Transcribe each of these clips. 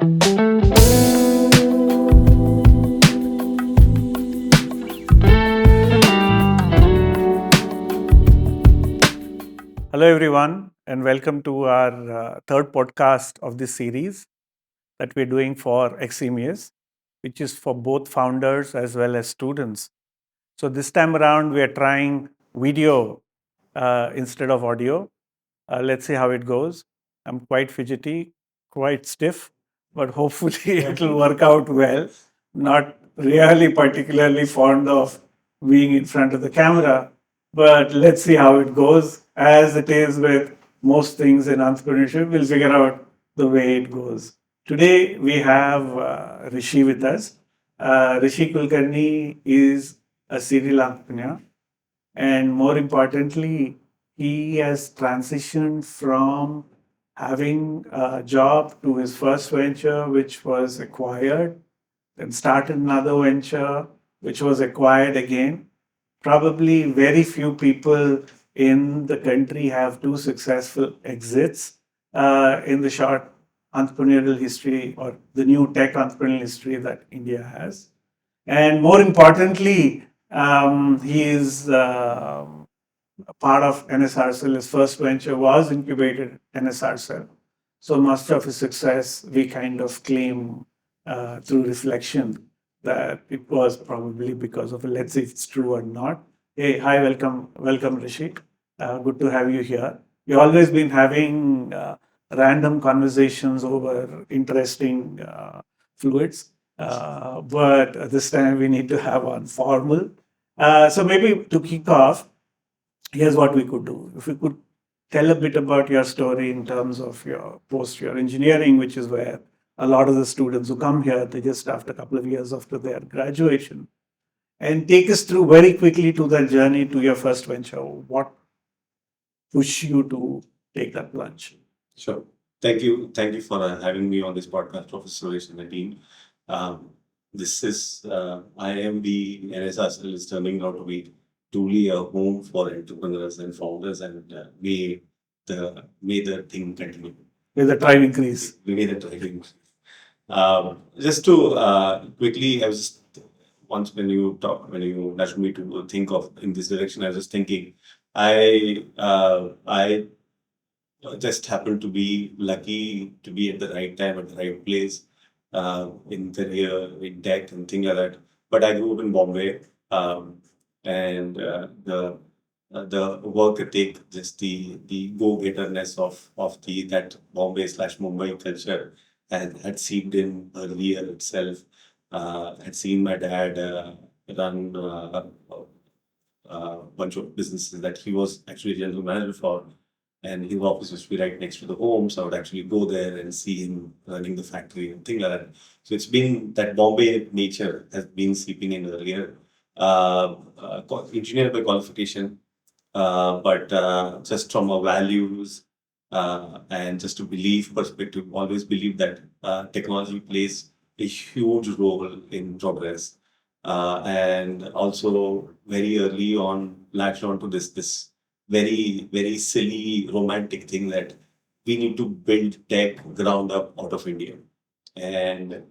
Hello, everyone, and welcome to our third podcast of this series that we're doing for XMEs, which is for both founders as well as students. So, this time around, we are trying video instead of audio. Let's see how it goes. I'm quite fidgety, quite stiff, but hopefully it will work out well. Not really particularly fond of being in front of the camera, but let's see how it goes. As it is with most things in entrepreneurship, we'll figure out the way it goes. Today we have Rishi with us. Rishi Kulkarni is a serial entrepreneur, and more importantly, he has transitioned from having a job to his first venture, which was acquired, then started another venture, which was acquired again. Probably very few people in the country have two successful exits in the short entrepreneurial history or the new tech entrepreneurial history that India has. And more importantly, he is a part of NSRCell. His first venture was incubated NSRCell. So much of his success we kind of claim through reflection that it was probably because of it. Let's see if it's true or not. Hey, hi, welcome, Rishi. Good to have you here. We've always been having random conversations over interesting fluids, but this time we need to have one formal. So maybe to kick off, here's what we could do. If we could tell a bit about your story in terms of your post-year engineering, which is where a lot of the students who come here, they just after a couple of years after their graduation, and take us through very quickly to that journey to your first venture. What pushed you to take that plunge? Sure. Thank you. Thank you for having me on this podcast, Professor Suresh and the team. This is IMB NSRCL is turning out to be truly a home for entrepreneurs and founders, and may the thing continue. May the tribe increase. May the tribe increase. Just to quickly, I was just once when you nudged me to think of in this direction, I was just thinking, I just happened to be lucky to be at the right time at the right place in career, in tech, and things like that. But I grew up in Bombay, and the work ethic, just the go-getterness of the that Bombay/Mumbai culture had seeped in earlier itself. Had seen my dad run a bunch of businesses that he was actually general manager for, and his office used to be right next to the home. So I would actually go there and see him running the factory and things like that. So it's been that Bombay nature has been seeping in earlier. Engineer by qualification, but just from a values and just a belief perspective, always believe that technology plays a huge role in progress. And also very early on latched on to this very silly romantic thing that we need to build tech ground up out of India. And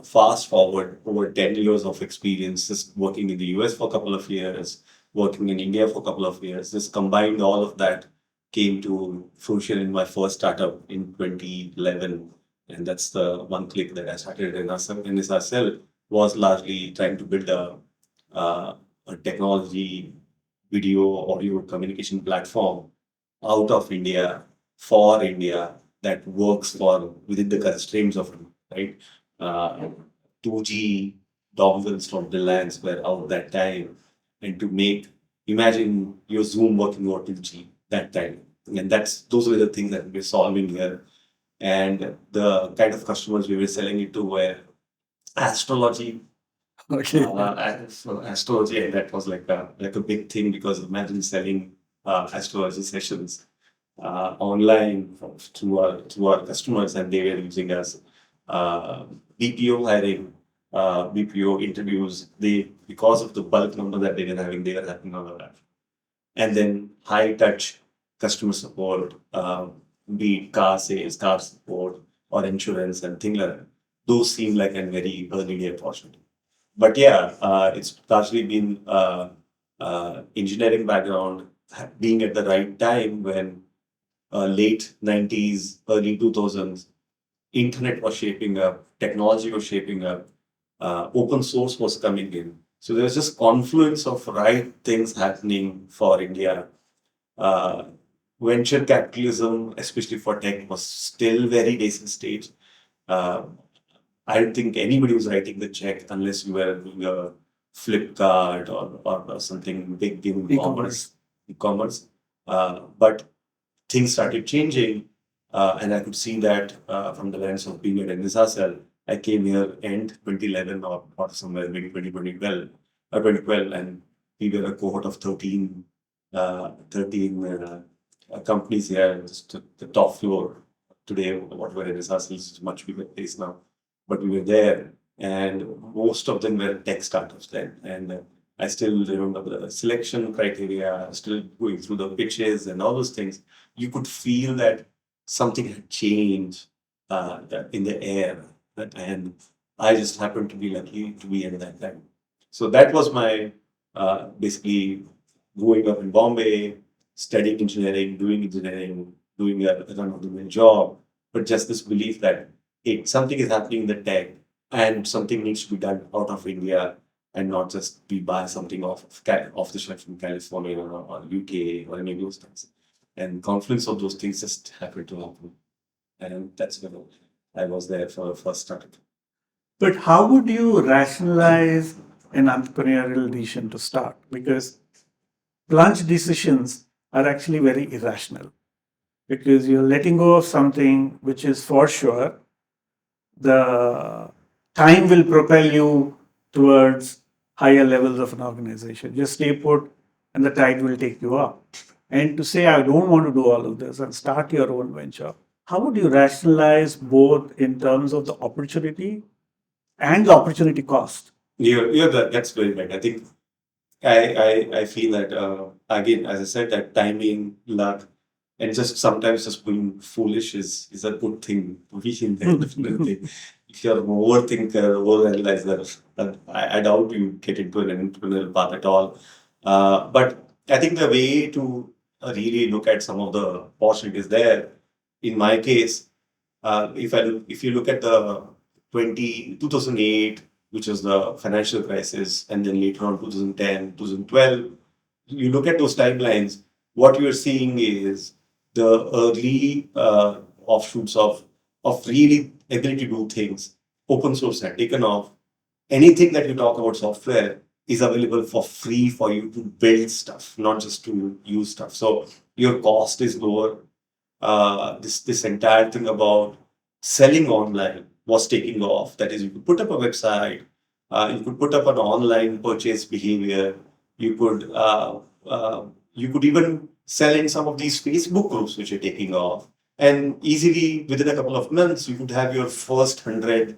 fast forward over 10 years of experience, just working in the US for a couple of years, working in India for a couple of years, just combined all of that came to fruition in my first startup in 2011. And that's the 1Click that I started in SRCell, was largely trying to build a technology, video, audio communication platform out of India for India that works for within the constraints of India, right? 2G dongles from Reliance were out that time, and to make imagine your Zoom working over 2G that time, and those were the things that we're solving here, and the kind of customers we were selling it to were astrology. Okay. So astrology, and that was like a big thing, because imagine selling astrology sessions online to our customers, and they were using us. BPO hiring, BPO interviews. They, because of the bulk number that they were having, they were having all of that. And then high touch customer support, be it car sales, car support, or insurance and things like that. Those seem like a very early day opportunity. But yeah, it's largely been engineering background, being at the right time when late 90s, early 2000s, internet was shaping up, technology was shaping up, open source was coming in. So there was just confluence of right things happening for India. Uh, Venture capitalism, especially for tech, was still very nascent stage. Uh, I don't think anybody was writing the check unless you were doing a Flipkart or something big in E-commerce. e-commerce. But things started changing, and I could see that from the lens of being at NSSL. I came here end 2011 or somewhere maybe 2012 or 2012, and we were a cohort of 13 companies here, just the top floor. Today, what we're in is a much bigger place now, but we were there, and most of them were tech startups then. And I still remember the selection criteria, still going through the pitches and all those things. You could feel that something had changed in the air, and I just happened to be lucky to be in that time. So that was my basically growing up in Bombay, studying engineering, doing a run-of-the-mill job, but just this belief that hey, something is happening in the tech and something needs to be done out of India and not just be buy something off the shelf from California or UK or any of those things. And confluence of those things just happened to happen. And that's when I was there for the first startup. But how would you rationalize an entrepreneurial decision to start? Because plunge decisions are actually very irrational because you're letting go of something which is for sure the time will propel you towards higher levels of an organization. Just stay put and the tide will take you up. And to say, I don't want to do all of this and start your own venture, how would you rationalize both in terms of the opportunity and the opportunity cost? That's very right. I think I feel that again, as I said, that timing, luck, and just sometimes just being foolish is a good thing to be in there. Definitely, if you're an overthinker, overanalyzer, I doubt you get into an entrepreneurial path at all. But I think the way to really look at some of the opportunities there, in my case, if you look at the 2008, which was the financial crisis, and then later on 2010, 2012, you look at those timelines, what you're seeing is the early offshoots of really ability to do things. Open source had taken off. Anything that you talk about software is available for free for you to build stuff, not just to use stuff. So your cost is lower. This entire thing about selling online was taking off. That is, you could put up a website, you could put up an online purchase behavior, you could you could even sell in some of these Facebook groups which are taking off, and easily within a couple of months you could have your first 100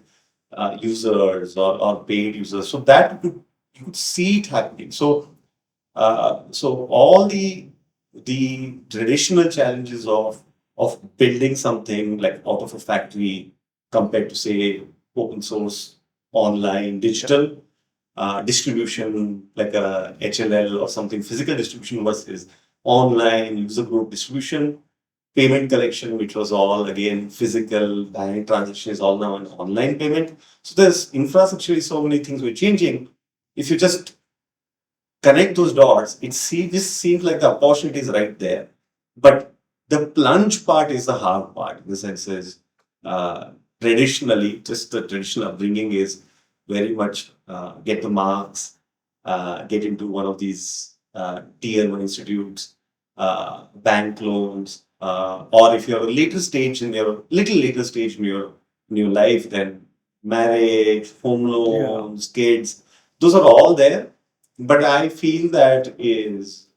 users or paid users. So that you could see it happening. So all the traditional challenges of building something like out of a factory compared to say open source, online, digital distribution like a HLL or something, physical distribution versus online user group distribution, payment collection, which was all again physical, bank transaction is all now an online payment. So there's infrastructurally so many things were changing. If you just connect those dots, this seems like the opportunity is right there. But the plunge part is the hard part. In the sense is traditionally, just the traditional upbringing is very much get the marks, get into one of these tier one institutes, bank loans, or if you're a later stage in your little later stage in your life, then marriage, home loans, kids, those are all there. But I feel that if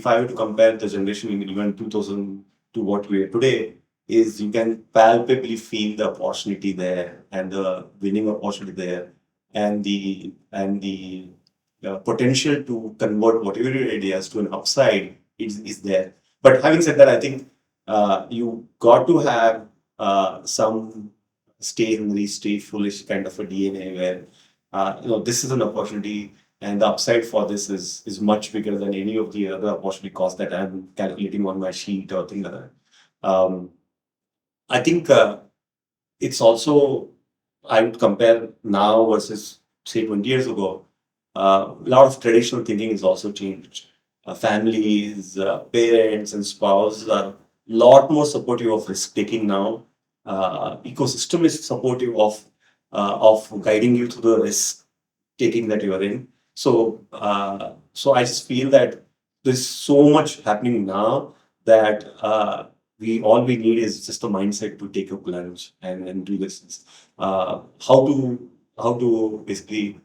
I were to compare the generation in even 2000 to what we are today, is you can palpably feel the opportunity there and the winning opportunity there, and the potential to convert whatever your ideas to an upside is there. But having said that, I think you got to have some stay hungry, stay foolish kind of a DNA where this is an opportunity, and the upside for this is much bigger than any of the other opportunity costs that I'm calculating on my sheet or thing like that. Um, I think it's also, I would compare now versus say 20 years ago. A lot of traditional thinking is also changed. Families, parents, and spouses are a lot more supportive of risk taking now. Ecosystem is supportive of guiding you through the risk taking that you are in. So I just feel that there's so much happening now that we need is just a mindset to take a plunge and do this. How to basically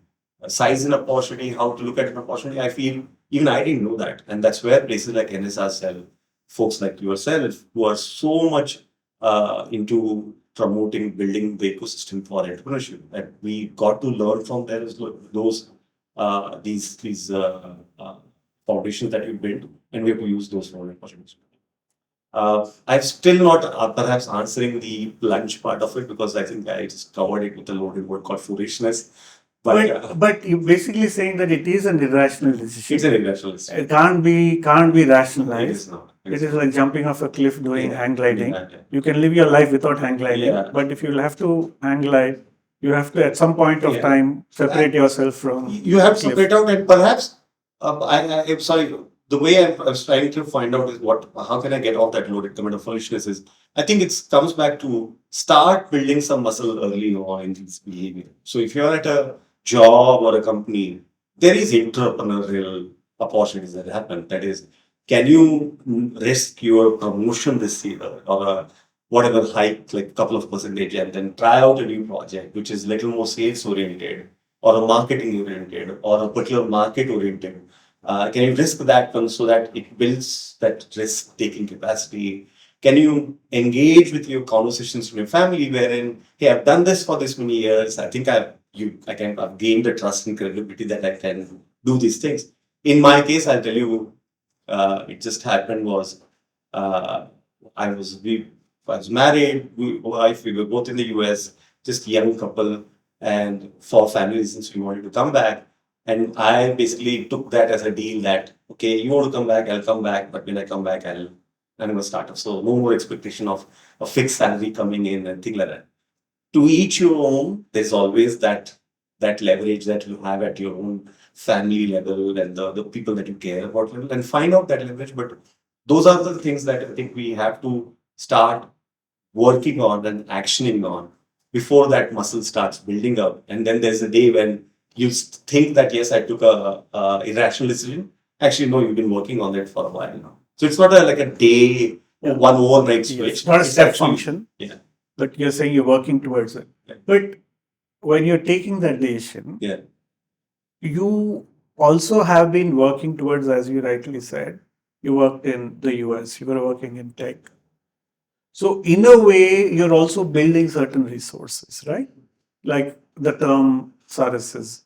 size an opportunity, how to look at an opportunity. I feel even I didn't know that, and that's where places like NSR sell folks like yourself who are so much into promoting building the ecosystem for entrepreneurship. And we got to learn from there is those these foundations that you built, and we have to use those for opportunities. I'm still not perhaps answering the plunge part of it because I think I just covered it with a loaded word called foolishness. But you're basically saying that it is an irrational decision. It's an irrational decision. It can't be It rationalized. is not. It is like jumping off a cliff doing Yeah. hang gliding. Yeah. You can live your life without hang gliding, Yeah. but if you'll have to hang glide, you have to at some point of Yeah. time separate yourself from. You have to cliff. separate out, and perhaps I'm sorry. The way I was trying to find out is how can I get off that loaded comment of foolishness is I think it comes back to start building some muscle early on in this behavior. So if you're at a job or a company, there is entrepreneurial opportunities that happen. That is, can you risk your promotion this year or whatever hike, like a couple of percentage, and then try out a new project which is little more sales oriented or a marketing oriented or a particular market oriented. Can you risk that one so that it builds that risk taking capacity? Can you engage with your conversations with your family wherein, hey, I've done this for this many years. I think I've gained the trust and credibility that I can do these things. In my case, I'll tell you, it just happened was uh, I was married, wife, we were both in the US, just young couple, and for family reasons we wanted to come back. And I basically took that as a deal that okay, you want to come back, I'll come back, but when I come back, I'm gonna start up. So no more expectation of a fixed salary coming in and things like that. To each your own, there's always that leverage that you have at your own family level and the people that you care about level and find out that leverage. But those are the things that I think we have to start working on and actioning on before that muscle starts building up. And then there's a day when you think that yes, I took a irrational decision. Actually, no, you've been working on it for a while now. So it's not like a day, one overnight switch. It's not a step function. Yeah. But you're saying you're working towards it. Yeah. But when you're taking that decision, Yeah. you also have been working towards, as you rightly said, you worked in the US, you were working in tech. So, in a way, you're also building certain resources, right? Like the term SARS,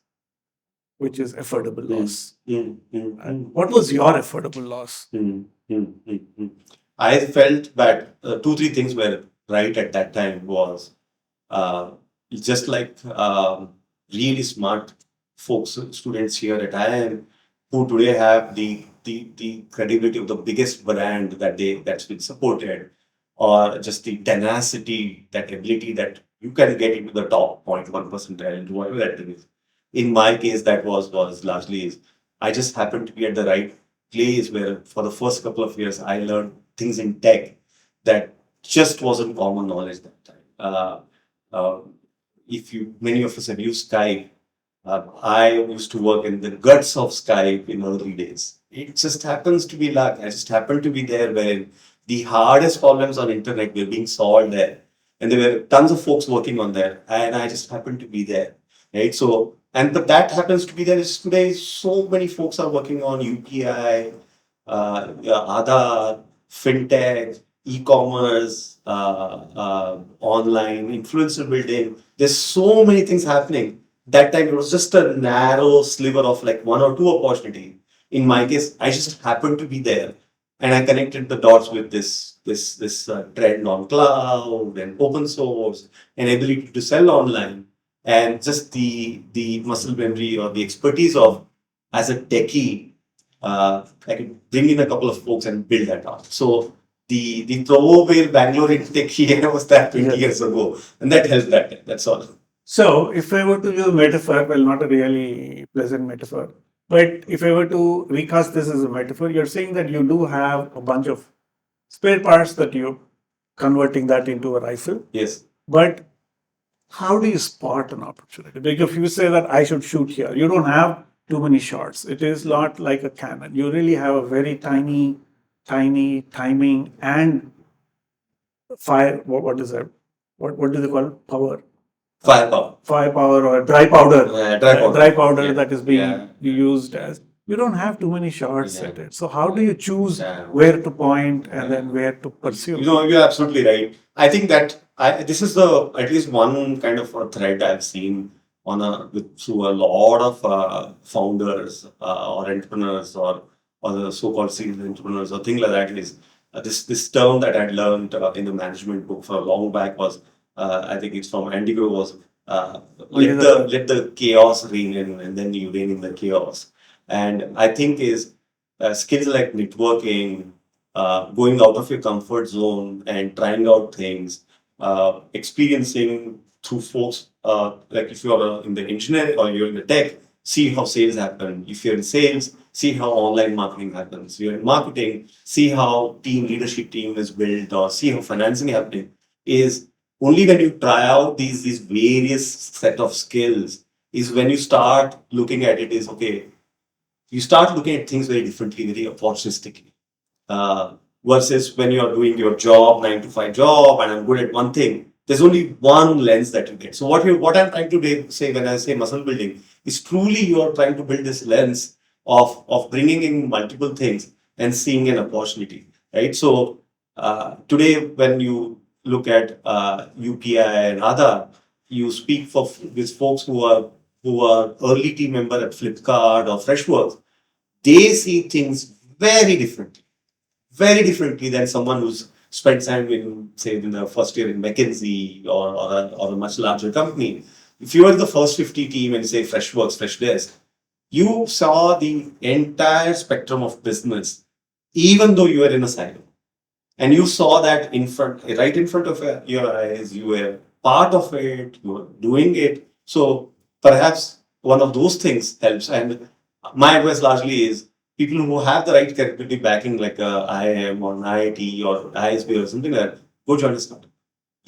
which is affordable loss. And what was your affordable loss? I felt that two, three things were right at that time was just like really smart folks, students here at IIM who today have the credibility of the biggest brand that's been supported, or just the tenacity, that ability that you can get into the top 0.1% and whatever that is. In my case, that was largely is I just happened to be at the right place where for the first couple of years I learned things in tech that just wasn't common knowledge that time. Uh, if you many of us have used Skype, I used to work in the guts of Skype in early days. It just happens to be luck. I just happened to be there where the hardest problems on internet were being solved there. And there were tons of folks working on there. And I just happened to be there. Right. So, but that happens to be there is today. So many folks are working on UPI, Aadhaar, fintech, e-commerce, online influencer building. There's so many things happening. That time it was just a narrow sliver of like one or two opportunity. In my case, I just happened to be there, and I connected the dots with this trend on cloud and open source and ability to sell online, and just the muscle memory or the expertise of as a techie, I could bring in a couple of folks and build that out. So the throwaway Bangalorean techie was that 20 years ago, and that helped that time. That's all. So, if I were to use a metaphor, well, not a really pleasant metaphor, but if I were to recast this as a metaphor, you're saying that you do have a bunch of spare parts that you're converting that into a rifle. Yes. But how do you spot an opportunity? Because if you say that I should shoot here, you don't have too many shots. It is not like a cannon. You really have a very tiny timing and fire. What is that? What do they call it? Power? Firepower or dry powder. Dry powder Yeah. that is being Yeah. used as. You don't have too many shots Yeah. at it. So how do you choose Yeah. where to point and then where to pursue? You're absolutely right. I think that this is the at least one kind of a thread I've seen through a lot of founders or entrepreneurs or the so-called serial entrepreneurs or things like that is this term that I'd learned in the management book for a long back was I think it's from Andy Grove was let the chaos reign in and then you reign in the chaos. And I think is skills like networking, going out of your comfort zone and trying out things, experiencing through folks, like if you're in the engineering or you're in the tech, see how sales happen. If you're in sales, see how online marketing happens. You're in marketing, see how leadership team is built or see how financing happening. Is only when you try out these various set of skills is when you start looking at it is okay, you start looking at things very differently, very opportunistically. Versus when you're doing your job, 9 to 5 job, and I'm good at one thing, there's only one lens that you get. So what I'm trying to say when I say muscle building is truly you're trying to build this lens of bringing in multiple things and seeing an opportunity, right? So today when you look at UPI and other, you speak with folks who are early team member at Flipkart or Freshworks, they see things very differently than someone who's spent time in the first year in McKinsey or a much larger company. If you were in the first 50 team and say Freshworks, Freshdesk, you saw the entire spectrum of business, even though you were in a silo. And you saw that right in front of your eyes, you were part of it, you were doing it. So perhaps one of those things helps. And my advice largely is people who have the right capability backing, like IIM or an IIT or ISB or something like that, go join a startup.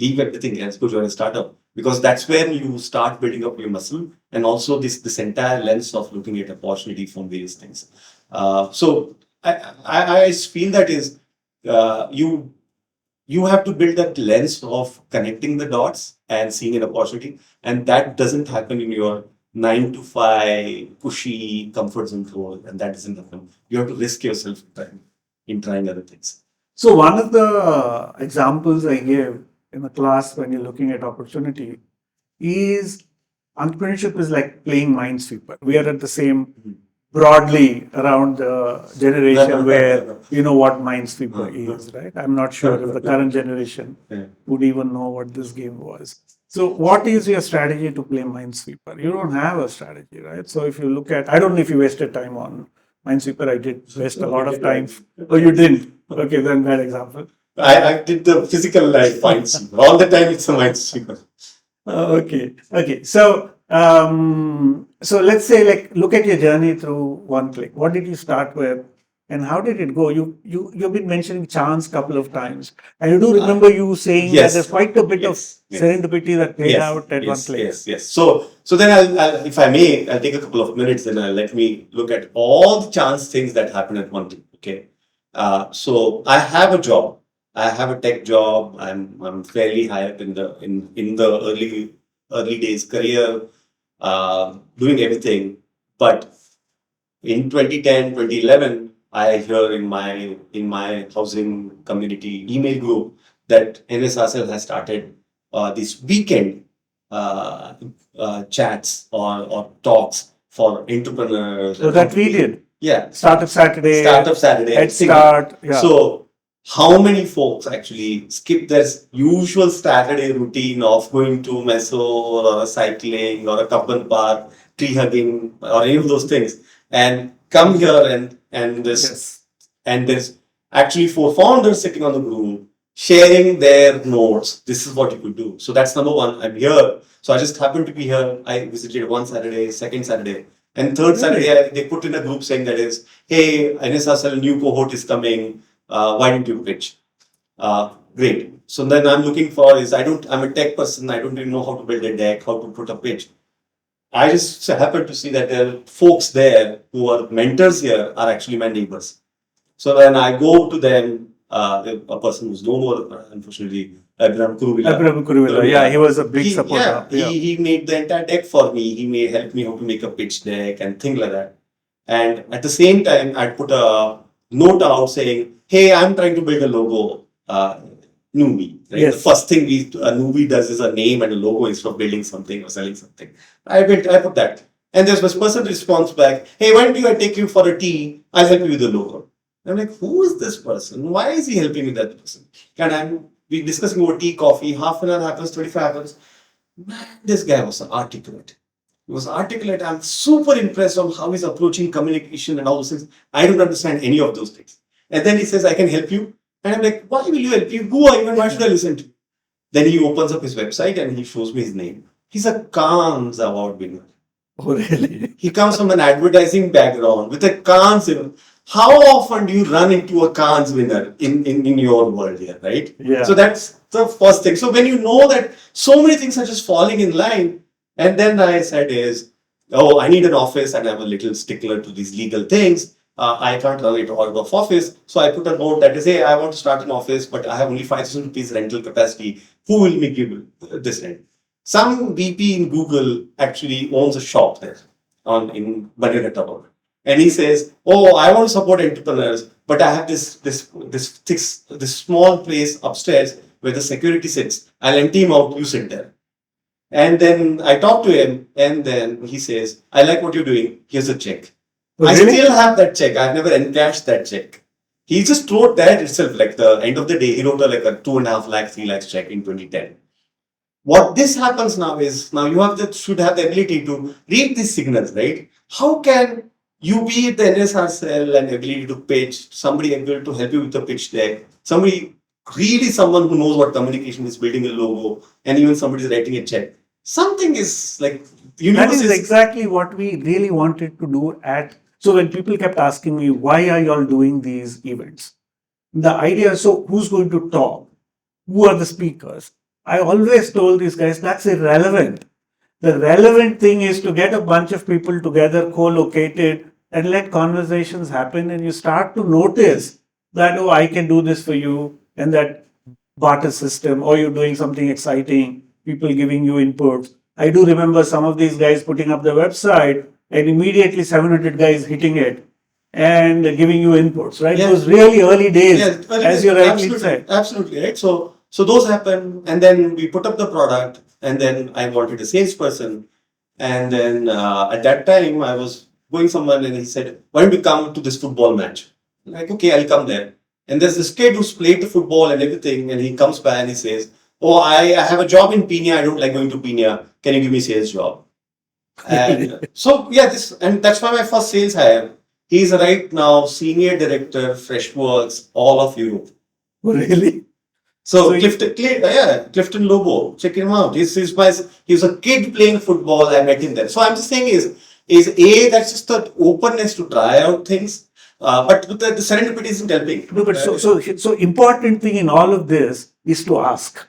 Leave everything else, go join a startup. Because that's when you start building up your muscle and also this entire lens of looking at opportunity from various things. So I feel that is you have to build that lens of connecting the dots and seeing an opportunity, and that doesn't happen in your 9 to 5 cushy comfort zone role, and that doesn't happen. You have to risk yourself in trying other things. So one of the examples I gave in the class when you're looking at opportunity is entrepreneurship is like playing Minesweeper. We are at the same broadly around the generation where you know what Minesweeper is, right? I'm not sure if the current generation would even know what this game was. So what is your strategy to play Minesweeper? You don't have a strategy, right? So if you look at, I don't know if you wasted time on Minesweeper. I did waste a lot of time. Oh, you didn't? Okay, then bad example. I did the physical life Minesweeper. All the time it's a Minesweeper. Okay. So let's say, like, look at your journey through 1Click. What did you start with, and how did it go? You've been mentioning chance a couple of times, and I do remember you saying that there's quite a bit of serendipity that played out at 1Click. Yes. So then I'll, if I may, I'll take a couple of minutes. Then let me look at all the chance things that happen at 1Click. Okay. So I have a job. I have a tech job. I'm fairly high up in the early days career, doing everything. But in 2010, 2011, I hear in my housing community email group that NSRCL has started this weekend chats or talks for entrepreneurs. So that we did. Yeah. Startup Saturday, Startup Saturday, Head single. Start. Yeah. So, how many folks actually skip their usual Saturday routine of going to meso or cycling or a Kappan park, tree hugging, or any of those things, and come here and this Yes. and there's actually 4 founders sitting on the room sharing their notes. This is what you could do. So that's number one. I'm here. So I just happened to be here. I visited one Saturday, second Saturday, and third Saturday they put in a group saying that is, hey, NSSL new cohort is coming. Why don't you pitch? Great. So then I'm looking for is I'm a tech person. I don't even know how to build a deck, how to put a pitch. I just happened to see that there are folks there who are mentors here are actually my neighbors. So when I go to them, a person who's no more, unfortunately, Abraham Kuruvilla. Yeah, he was a big supporter. He made the entire deck for me. He may help me how to make a pitch deck and things like that. And at the same time, I'd put a note out saying, hey, I'm trying to build a logo. Newbie, right? Yes. The first thing a newbie does is a name and a logo instead of building something or selling something. I put that. And there's this person responds back, hey, why don't I take you for a tea? I'll help you with the logo. I'm like, who is this person? Why is he helping with that person? And we discussing over tea, coffee, half an hour happens, 25 happens. Man, this guy was articulate. He was articulate. I'm super impressed on how he's approaching communication and all those things. I don't understand any of those things. And then he says, I can help you. And I'm like, why will you help you? Who are you and why should I listen to you? Then he opens up his website and he shows me his name. He's a Cannes Award winner. Oh, really? He comes from an advertising background with a Cannes. How often do you run into a Cannes winner in your world here, right? Yeah. So that's the first thing. So when you know that so many things are just falling in line, and then I said oh, I need an office and I'm a little stickler to these legal things. I can't run it out of office. So I put a note that is, hey, I want to start an office, but I have only 5,000 rupees rental capacity. Who will me give this rent? Some VP in Google actually owns a shop there in Bannerata. And he says, oh, I want to support entrepreneurs, but I have this small place upstairs where the security sits. I'll empty him out, you sit there. And then I talk to him, and then he says, I like what you're doing. Here's a check. Oh, I really? still have that check. I've never encashed that check. He just wrote that itself. Like the end of the day, he wrote like a 2.5 lakh, 3 lakhs check in 2010. What this happens now is now you should have the ability to read these signals, right? How can you be at the NSR cell and ability to pitch, somebody able to help you with the pitch deck, someone who knows what communication is, building a logo, and even somebody's writing a check. Something is like that is exactly what we really wanted to do so when people kept asking me, why are you all doing these events? The idea, so who's going to talk? Who are the speakers? I always told these guys, that's irrelevant. The relevant thing is to get a bunch of people together, co-located, and let conversations happen. And you start to notice that, oh, I can do this for you, and that barter system, or you're doing something exciting, people giving you inputs. I do remember some of these guys putting up their website and immediately 700 guys hitting it and giving you inputs, right? Yeah. It was really early days, Yeah, as you rightly said. Absolutely, right? So those happen, and then we put up the product, and then I wanted a salesperson. And then at that time, I was going somewhere, and he said, why don't you come to this football match? I'm like, okay, I'll come there. And there's this kid who's played the football and everything, and he comes by and he says, oh, I have a job in Pina. I don't like going to Pina. Can you give me a sales job? And so, yeah, that's why my first sales hire. He's right now senior director, Freshworks, all of Europe. Really? So Clifton Lobo, check him out. He's a kid playing football. I met him there. So I'm just saying that's just the openness to try out things. But the serendipity isn't helping. No, but so important thing in all of this is to ask.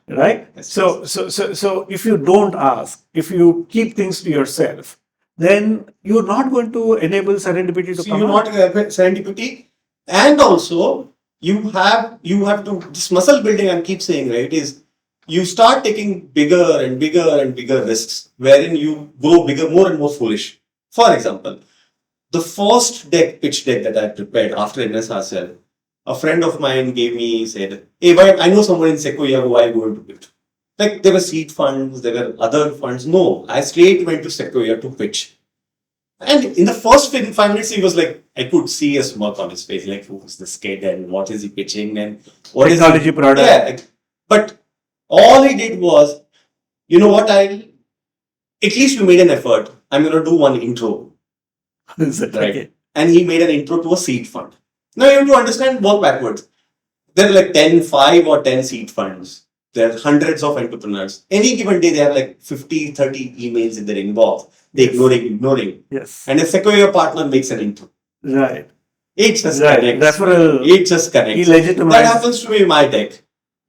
Right? Yes, so if you don't ask, if you keep things to yourself, then you're not going to enable serendipity to come. You're not serendipity, and also you have to this muscle building. I keep saying, right, is you start taking bigger and bigger and bigger risks, wherein you grow bigger, more and more foolish. For example, the first pitch deck that I prepared after NSRCL, a friend of mine said, hey, I know someone in Sequoia who I going to pitch. Like there were seed funds, there were other funds. No, I straight went to Sequoia to pitch. And in the first 5 minutes, he was like, I could see a smirk on his face, like, who's this kid and what is he pitching and what is Technology it? product. Yeah. But all he did was, you know what, at least you made an effort. I'm going to do one intro. Right. Okay. And he made an intro to a seed fund. Now you have to understand, work backwards. There are like 5 or 10 seed funds. There are hundreds of entrepreneurs. Any given day, they have like 50, 30 emails in their inbox. They ignoring. Yes. And a Sequoia partner makes an intro. Right. It just Right. connects. Referral. It just connects. He legitimized. That happens to me in my deck.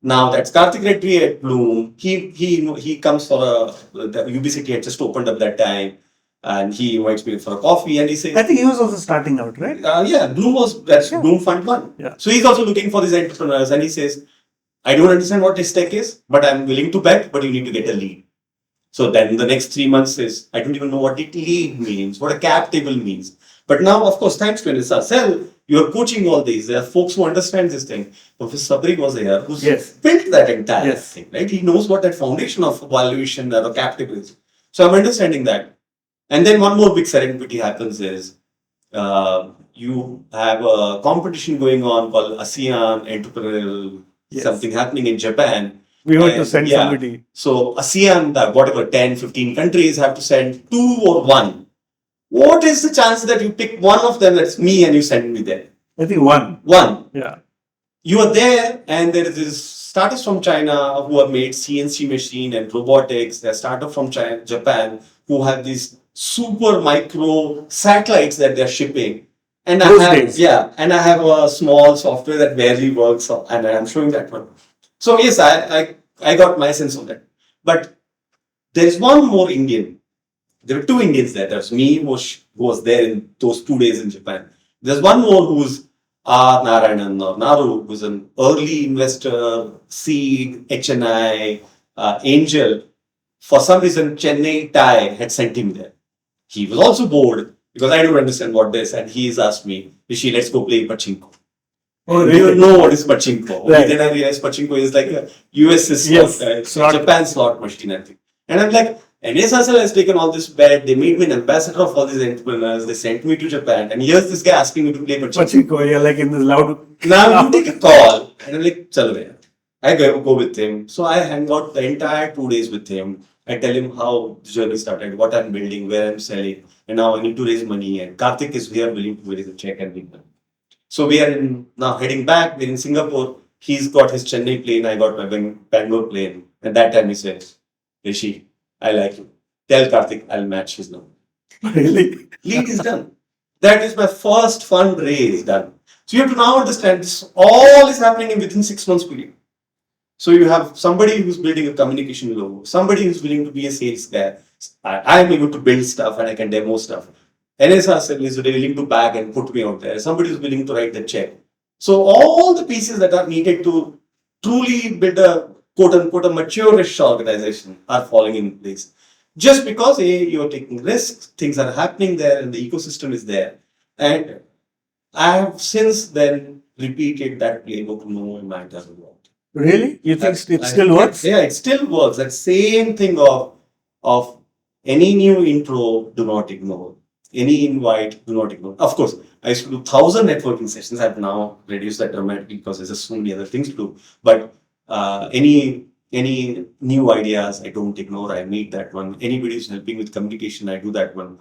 Now that's Karthik Reddy at Bloom. He comes for the UB City had just opened up that time, and he invites me for a coffee, and he says, I think he was also starting out, right? yeah, that's Yeah. Bloom Fund One. Yeah. So he's also looking for these entrepreneurs, and he says, I don't understand what this tech is, but I'm willing to bet, but you need to get a lead. So then the next 3 months is, I don't even know what it lead means, what a cap table means. But now, of course, thanks to NSR Cell, you're coaching all these. There are folks who understand this thing. Professor Sabri was here, who's built that entire thing, right? He knows what that foundation of valuation or cap table is. So I'm understanding that. And then one more big serendipity happens is, you have a competition going on called ASEAN Entrepreneurial, something happening in Japan. We want to send somebody. So ASEAN, whatever, 10, 15 countries have to send 2 or 1. What is the chance that you pick one of them, that's me, and you send me there? I think 1. 1. Yeah. You are there, and there is this startups from China who have made CNC machine and robotics. There are startups from China, Japan who have these super micro satellites that they're shipping. And I have a small software that barely works, and I'm showing that one. So yes, I got my sense of that. But there is one more Indian. There were 2 Indians there. There's me who was there in those 2 days in Japan. There's one more who's R. Narayanan or Naru, who's an early investor, seed, HNI, angel. For some reason, Chennai Tai had sent him there. He was also bored because I don't understand what this, and he's asked me, Rishi, let's go play pachinko. Oh, really? You know what is pachinko? Right. Then I realized pachinko is like a US slot, Japan slot machine, I think. And I'm like, NSSL has taken all this bet. They made me an ambassador of all these entrepreneurs. They sent me to Japan. And here's this guy asking me to play pachinko. You're like in this loud. Now you take a call. And I'm like, chalo bhaiya. I go with him. So I hang out the entire 2 days with him. I tell him how the journey started, what I'm building, where I'm selling. And now I need to raise money. And Karthik is here willing to raise a check and bring them. So we are now heading back. We're in Singapore. He's got his Chennai plane. I got my Bangalore plane. And that time he said, Rishi, I like you. Tell Karthik I'll match his number. Really? Lead is done. That is my first fundraise done. So you have to now understand this all is happening within 6 months period. So you have somebody who's building a communication logo, somebody who's willing to be a sales guy. I am able to build stuff and I can demo stuff. NSR is willing to bag and put me out there. Somebody is willing to write the check. So all the pieces that are needed to truly build a quote unquote a mature-ish organization are falling in place. Just because you're taking risks, things are happening there and the ecosystem is there. And I have since then repeated that playbook no matter what. Really? You think it still works? Yeah, it still works. That same thing of any new intro, do not ignore. Any invite, do not ignore. Of course, I used to do 1,000 networking sessions. I've now reduced that dramatically because there's just so many other things to do. But any new ideas, I don't ignore. I meet that one. Anybody who's helping with communication, I do that one.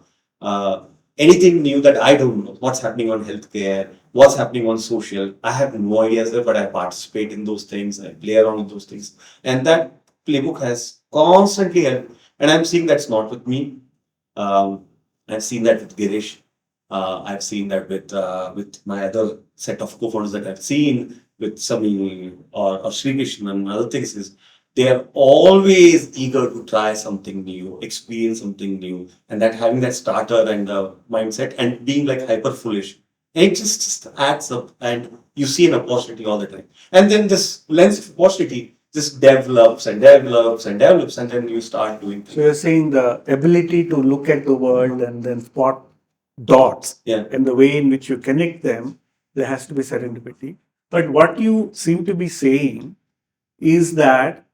Anything new that I don't know, what's happening on healthcare, what's happening on social, I have no ideas there, but I participate in those things. I play around with those things, and that playbook has constantly helped. And I'm seeing that's not with me. I've seen that with Girish. I've seen that with my other set of co-founders that I've seen with Sami or Sri Krishna and other things is they are always eager to try something new, experience something new, and that having that starter and mindset and being like hyper foolish, it just adds up, and you see an opportunity all the time. And then this lens of opportunity just develops and develops and develops, and then you start doing things. So you're saying the ability to look at the world and then spot dots, and the way in which you connect them, there has to be serendipity. But what you seem to be saying is that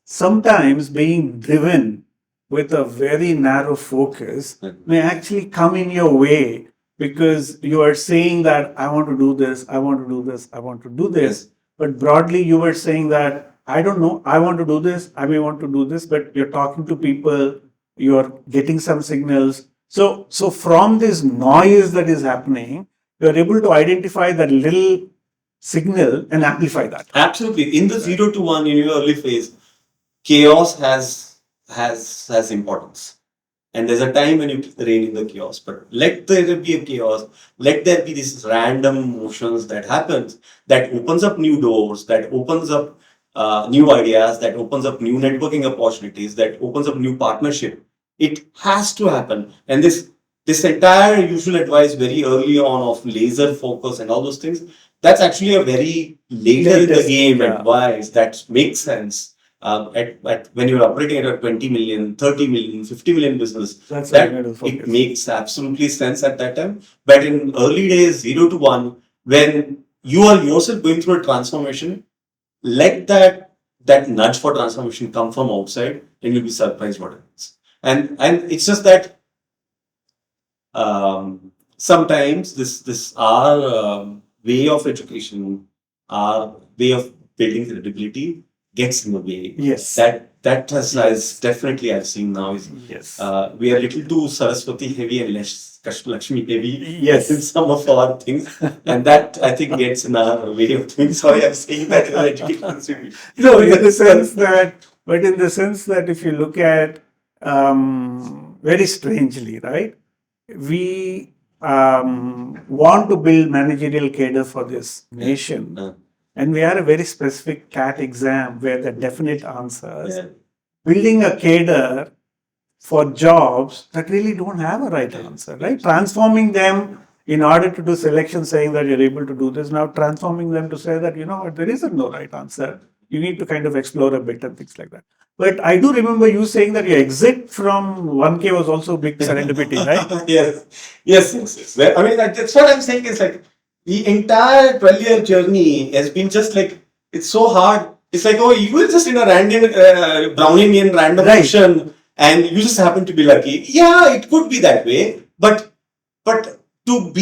sometimes being driven with a very narrow focus may actually come in your way because you are saying that I want to do this, I want to do this, I want to do this. But broadly, you were saying that I don't know, I want to do this, I may want to do this, but you're talking to people, you're getting some signals. So from this noise that is happening, you're able to identify that little signal and amplify that. Absolutely. In the 0 to 1, in your early phase, chaos has importance. And there's a time when you keep the rein in the chaos. But let there be a chaos, let there be these random motions that happens, that opens up new doors, that opens up new ideas, that opens up new networking opportunities, that opens up new partnership. It has to happen. And this entire usual advice very early on of laser focus and all those things, that's actually a very later in the game advice that makes sense. When you're operating at a 20 million, 30 million, 50 million business, that it makes absolutely sense at that time. But in early days, 0 to 1, when you are yourself going through a transformation, let that nudge for transformation come from outside, and you'll be surprised what happens. And it's just that sometimes this our way of education, our way of building credibility gets in the way. Yes. That has definitely I've seen now is we are a little too Saraswati heavy and less Lakshmi heavy in some of our things, and that I think gets in our way of doing. Sorry, I'm saying that in education. No, in the sense that, but in the sense that if you look at very strangely, right? We want to build managerial cadre for this nation. And we are a very specific CAT exam where the definite answers. Building a cadre for jobs that really don't have a right answer, right? Transforming them in order to do selection, saying that you're able to do this, now transforming them to say that, you know what, there isn't no right answer. You need to kind of explore a bit and things like that. But I do remember you saying that your exit from 1K was also a big serendipity, right? Yes. Well, I mean, that's what I'm saying is like the entire 12-year journey has been just like, it's so hard. It's like, oh, you were just in a random Brownian random motion and you just happen to be lucky. Yeah, it could be that way. But to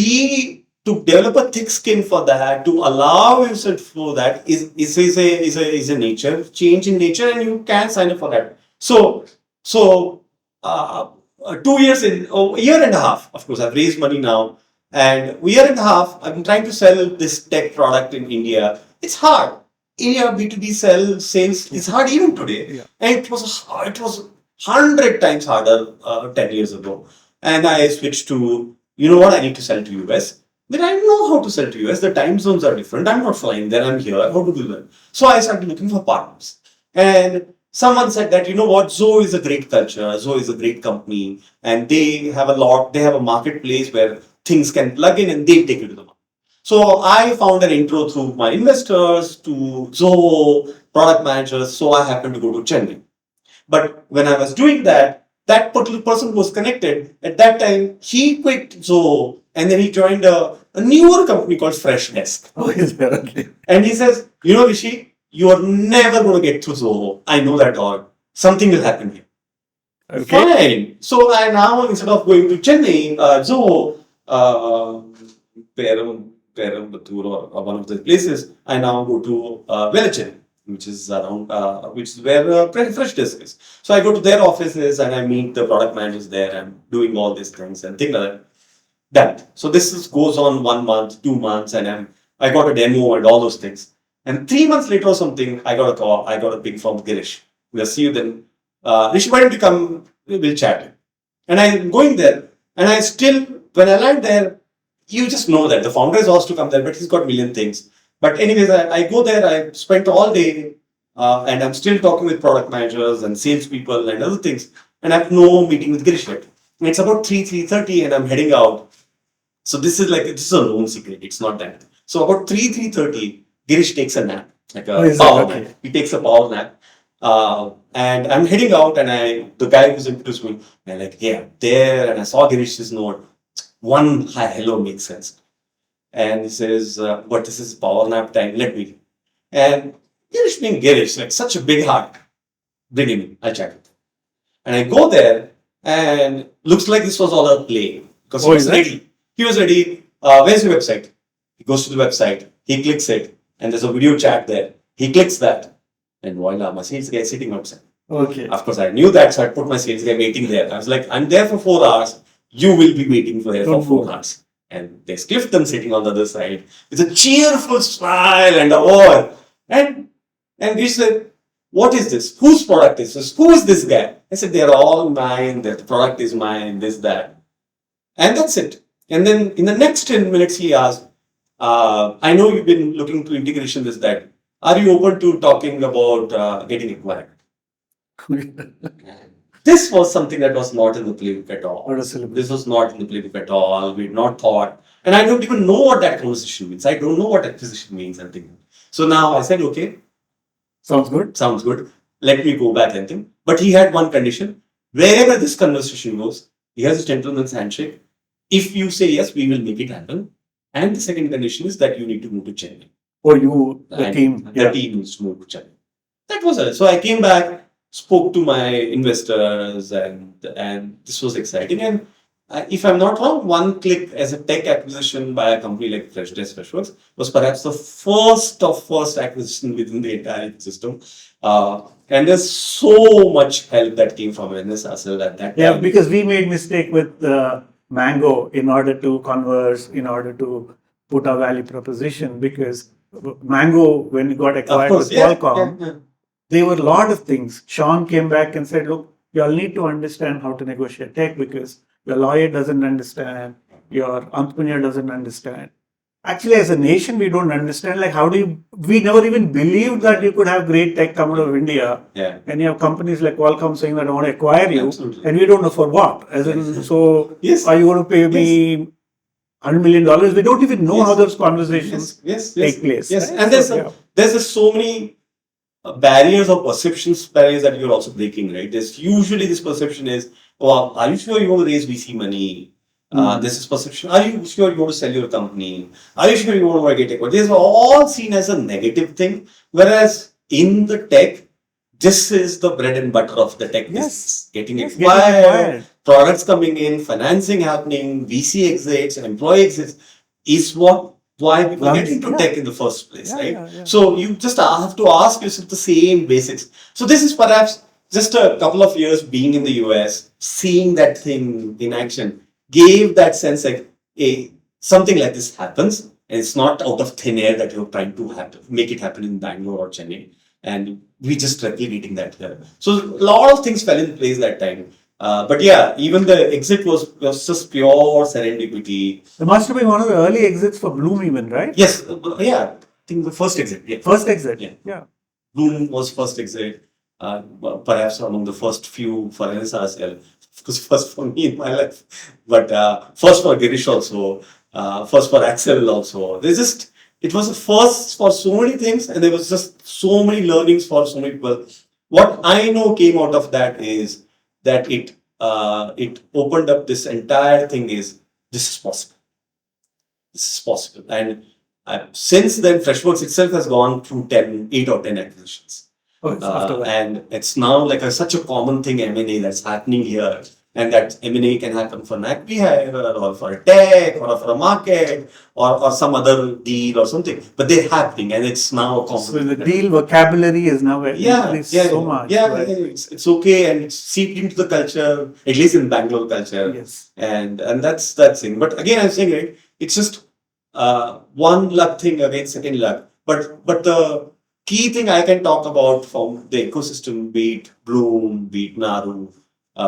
develop a thick skin for that, to allow yourself for that is a nature change in nature, and you can sign up for that. So 2 years a year and a half, of course, I've raised money now, and a year and a half, I've been trying to sell this tech product in India. It's hard. India B2B sales is hard even today, and it was 100 times harder 10 years ago. And I switched to, you know what, I need to sell to US. Then I don't know how to sell to US. The time zones are different. I'm not flying there. I'm here. How to do that? So I started looking for partners. And someone said that, you know what, Zoho is a great culture. Zoho is a great company. And they have a marketplace where things can plug in and they take you to the market. So I found an intro through my investors to Zoho, product managers. So I happened to go to Chennai. But when I was doing that, that particular person was connected. At that time, he quit Zoho and then he joined a newer company called Freshdesk. Oh, is that okay? And he says, you know, Rishi, you are never going to get through Zoho. I know that all. Something will happen here. Okay. Fine. So I now, instead of going to Chennai, Zoho, Perambattur or one of the places, I now go to Velachery, which is around, which is where Freshdesk is. So I go to their offices and I meet the product managers there and doing all these things and things like that. That. So this goes on 1 month, 2 months, and I got a demo and all those things. And 3 months later or something, I got a call. I got a ping from Girish. We'll see you then. Rishi, why don't you come? We'll chat. And I'm going there, and I still, when I land there, you just know that the founder is asked to come there, but he's got a million things. But anyways, I go there. I spent all day, and I'm still talking with product managers and salespeople and other things. And I have no meeting with Girish yet. And it's about 3:30, and I'm heading out. So this is a known secret. It's not that. So about 3:30, Girish takes a nap, like a power nap. He takes a power nap. And I'm heading out, and the guy who's introduced me, I'm like, yeah, there, and I saw Girish's note. One hi, hello makes sense. And he says, but this is power nap time, let me. And Girish being Girish, like such a big heart, bring him in, I'll chat with him. And I go there, and looks like this was all a play because he Oh, was is it? ready. He was ready. Where's your website? He goes to the website. He clicks it, and there's a video chat there. He clicks that, and voila, my sales guy is sitting outside. Okay. Of course, I knew that, so I put my sales guy waiting there. I was like, I'm there for 4 hours. You will be waiting for there for Don't 4 hours. And there's Clifton sitting on the other side with a cheerful smile and a all. And he said, what is this? Whose product is this? Who is this guy? I said, they're all mine. The product is mine, this, that. And that's it. And then in the next 10 minutes, he asked, I know you've been looking to integration, this, that. Are you open to talking about getting acquired? This was something that was not in the playbook at all. What a syllabus. This was not in the playbook at all. We had not thought. And I don't even know what that conversation means. I don't know what acquisition means and things. So now I said, okay, Sounds good. sounds good. Let me go back and think. But he had one condition. Wherever this conversation goes, here's a gentleman's handshake. If you say yes, we will make it happen. And the second condition is that you need to move to Chennai. Or you, the And team. The Yeah. team needs to move to Chennai. That was it. So I came back, spoke to my investors, and this was exciting. And if I'm not wrong, 1Click as a tech acquisition by a company like Freshworks was perhaps the first acquisition within the entire ecosystem. And there's so much help that came from NSRL at that time. Yeah, because we made mistake with Mango in order to converse, in order to put our value proposition. Because Mango, when it got Of acquired course, with yeah, Qualcomm, yeah. there were a lot of things. Sean came back and said, look, you all need to understand how to negotiate tech because your lawyer doesn't understand, your entrepreneur doesn't understand. Actually, as a nation, we don't understand. Like, we never even believed that you could have great tech come out of India. Yeah. And you have companies like Qualcomm saying that I want to acquire you. Absolutely. And we don't know for what. As in, so Yes. are you going to pay me $100 million? We don't even know Yes. how those conversations Yes. take place. Yes. right? And there's just so many barriers or barriers that you're also breaking, right? There's usually this perception is, oh, are you sure you want to raise VC money? This is perception. Are you sure you want to sell your company? Are you sure you want to get acquired? These are all seen as a negative thing. Whereas in the tech, this is the bread and butter of the tech business. Getting acquired, products coming in, financing happening, VC exits, employee exits is why people get into tech in the first place, right? So you just have to ask yourself the same basics. So this is perhaps just a couple of years being in the US, seeing that thing in action, gave that sense like, hey, something like this happens, and it's not out of thin air that you're trying to make it happen in Bangalore or Chennai. And we just replicating that here. So a lot of things fell in place that time. But yeah, even the exit was just pure serendipity. It must have been one of the early exits for Bloom even, right? Yes, yeah. I think the first exit. Yeah. First exit. Yeah. Bloom was first exit. Perhaps among the first few for NSRL. Of course, first for me in my life. But first for Girish also. First for Axel also. It was a first for so many things, and there was just so many learnings for so many people. What I know came out of that is that it opened up this entire thing is this is possible. This is possible. And since then, Freshworks itself has gone through 8 or 10 acquisitions. And it's now like such a common thing, M&A, that's happening here. And that M&A can happen for an acquihire or for a tech or for a market or some other deal or something. But they're happening, and it's now a common. So the deal vocabulary is now increased so much. Yeah, right? It's okay, and it's seeped into the culture, at least in Bangalore culture. Yes. And that's that thing. But again, I'm saying, right, it's just one luck thing against second luck. But the key thing I can talk about from the ecosystem, be it Bloom, be it Naru,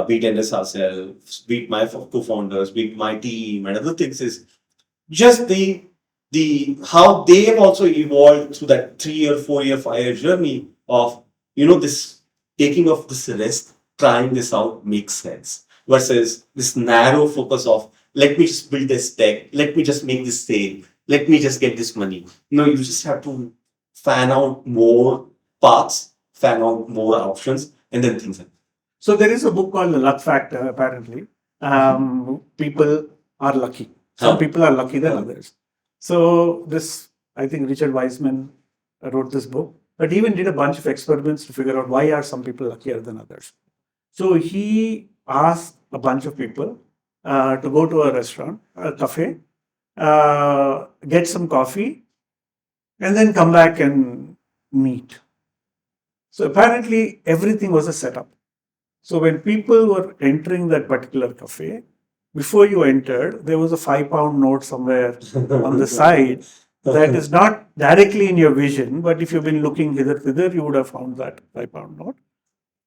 be it NSRL, be it my co-founders, be it my team, and other things, is just the how they have also evolved through that 3-year, 4-year, 5-year journey of this taking of this risk, trying this out makes sense, versus this narrow focus of let me just build this tech, let me just make this sale, let me just get this money. No, you just have to fan out more paths, fan out more options, and then things happen. So there is a book called The Luck Factor, apparently. People are lucky. Some people are lucky than others. So I think Richard Wiseman wrote this book, but even did a bunch of experiments to figure out why are some people luckier than others. So he asked a bunch of people to go to a restaurant, a cafe, get some coffee, and then come back and meet. So apparently everything was a setup. So when people were entering that particular cafe, before you entered, there was a £5 note somewhere on the side that is not directly in your vision, but if you've been looking hither, you would have found that £5 note.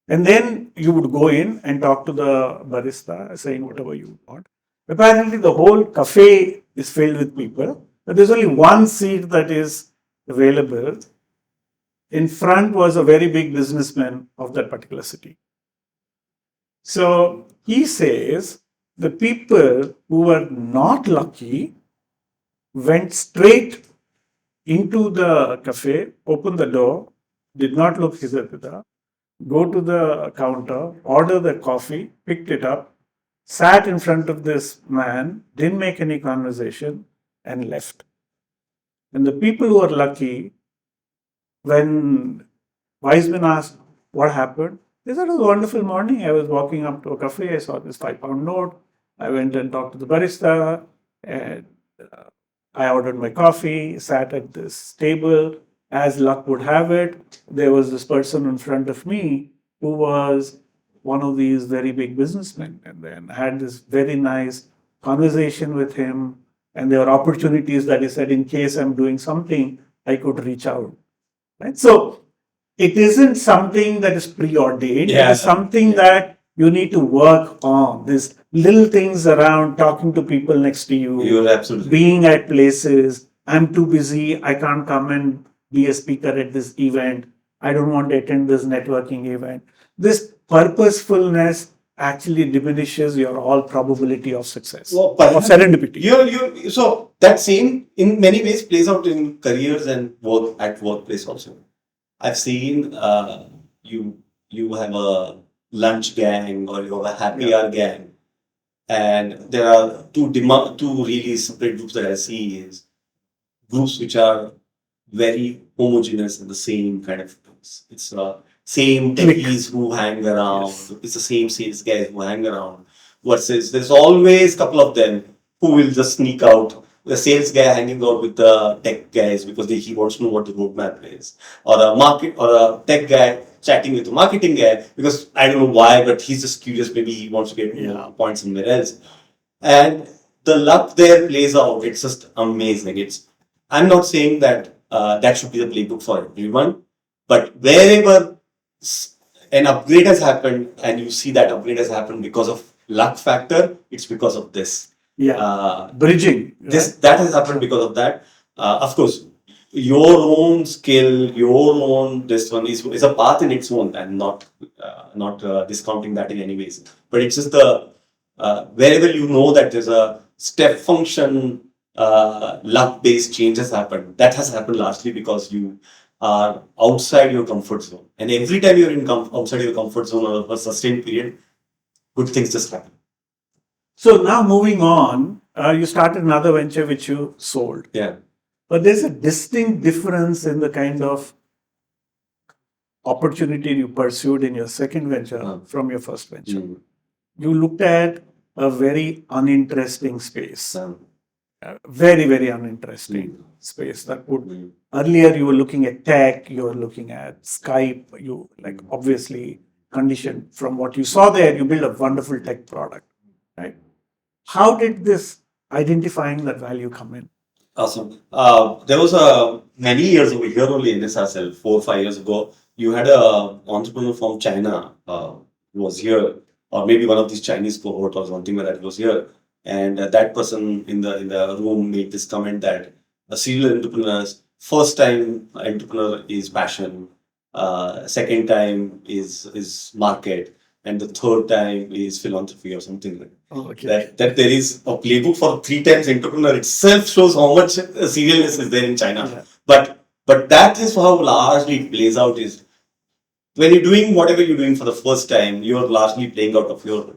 And then you would go in and talk to the barista saying whatever you want. Apparently, the whole cafe is filled with people, but there's only one seat that is available. In front was a very big businessman of that particular city. So he says the people who were not lucky went straight into the cafe, opened the door, did not look hither, go to the counter, order the coffee, picked it up, sat in front of this man, didn't make any conversation, and left. And the people who are lucky, when Wiseman asked what happened, they said it was a wonderful morning. I was walking up to a cafe, I saw this £5 note. I went and talked to the barista, and I ordered my coffee, sat at this table. As luck would have it, there was this person in front of me who was one of these very big businessmen, and then had this very nice conversation with him. And there were opportunities that he said, in case I'm doing something, I could reach out. Right? So it isn't something that is preordained. It is something that you need to work on. These little things around talking to people next to you, You're absolutely being at places. I'm too busy. I can't come and be a speaker at this event. I don't want to attend this networking event. This purposefulness actually diminishes your all probability of success, well, of serendipity. so that same in many ways plays out in careers and work at workplace also. I've seen you have a lunch gang or you have a happy hour gang, and there are two really separate groups that I see is groups which are very homogeneous and the same kind of groups. It's same techies who hang around. Yes. It's the same sales guys who hang around. Versus there's always a couple of them who will just sneak out. The sales guy hanging out with the tech guys because he wants to know what the roadmap is, or a tech guy chatting with the marketing guy because I don't know why, but he's just curious. Maybe he wants to get more points somewhere else, and the luck there plays out. It's just amazing. I'm not saying that that should be the playbook for everyone, but wherever an upgrade has happened and you see that upgrade has happened because of luck factor, it's because of this. Bridging. This that has happened because of that. Of course, your own skill, your own this one is a path in its own, and not discounting that in any ways. But it's just the wherever you know that there's a step function luck based change has happened. That has happened largely because you are outside your comfort zone, and every time you're outside your comfort zone or a sustained period, good things just happen. So now moving on, you started another venture which you sold. Yeah. But there's a distinct difference in the kind of opportunity you pursued in your second venture from your first venture. You looked at a very uninteresting space. Very, very uninteresting space that would earlier you were looking at tech, you were looking at Skype, you obviously conditioned from what you saw there, you build a wonderful tech product, right? How did this identifying that value come in? Awesome. There was many years over here only in this ourselves, 4 or 5 years ago. You had a entrepreneur from China who was here, or maybe one of these Chinese cohort or something like that was here, and that person in the room made this comment that a serial entrepreneur's first time entrepreneur is passion, second time is market, and the third time is philanthropy or something like that. That there is a playbook for 3 times entrepreneur itself shows how much serialness is there in China. But that is how largely it plays out is when you're doing whatever you're doing for the first time, you're largely playing out of your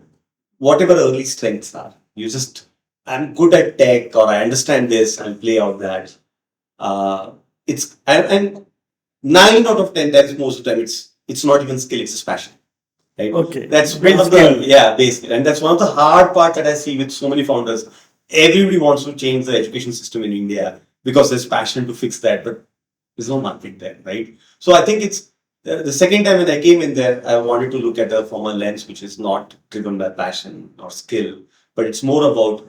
whatever early strengths are. You just I'm good at tech or I understand this, I'll play out that. And 9 out of 10 times most of the time it's not even skill, it's just passion. right? Okay. That's one Build of skill. basically, and that's one of the hard part that I see with so many founders. Everybody wants to change the education system in India because there's passion to fix that, but there's no market there, right? So I think it's the second time when I came in there, I wanted to look at it from a lens which is not driven by passion or skill, but it's more about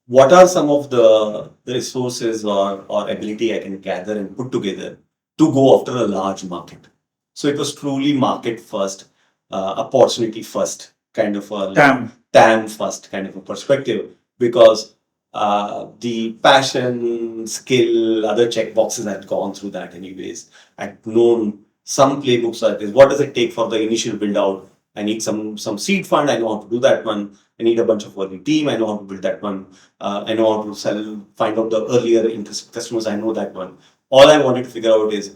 what are some of the resources or ability I can gather and put together to go after a large market. So it was truly market first, opportunity first kind of a TAM. TAM first kind of a perspective, because the passion, skill, other check boxes had gone through that anyways. I'd known some playbooks like this. What does it take for the initial build out? I need some seed fund. I know how to do that one. I need a bunch of early team. I know how to build that one. I know how to sell, find out the earlier interest customers. I know that one. All I wanted to figure out is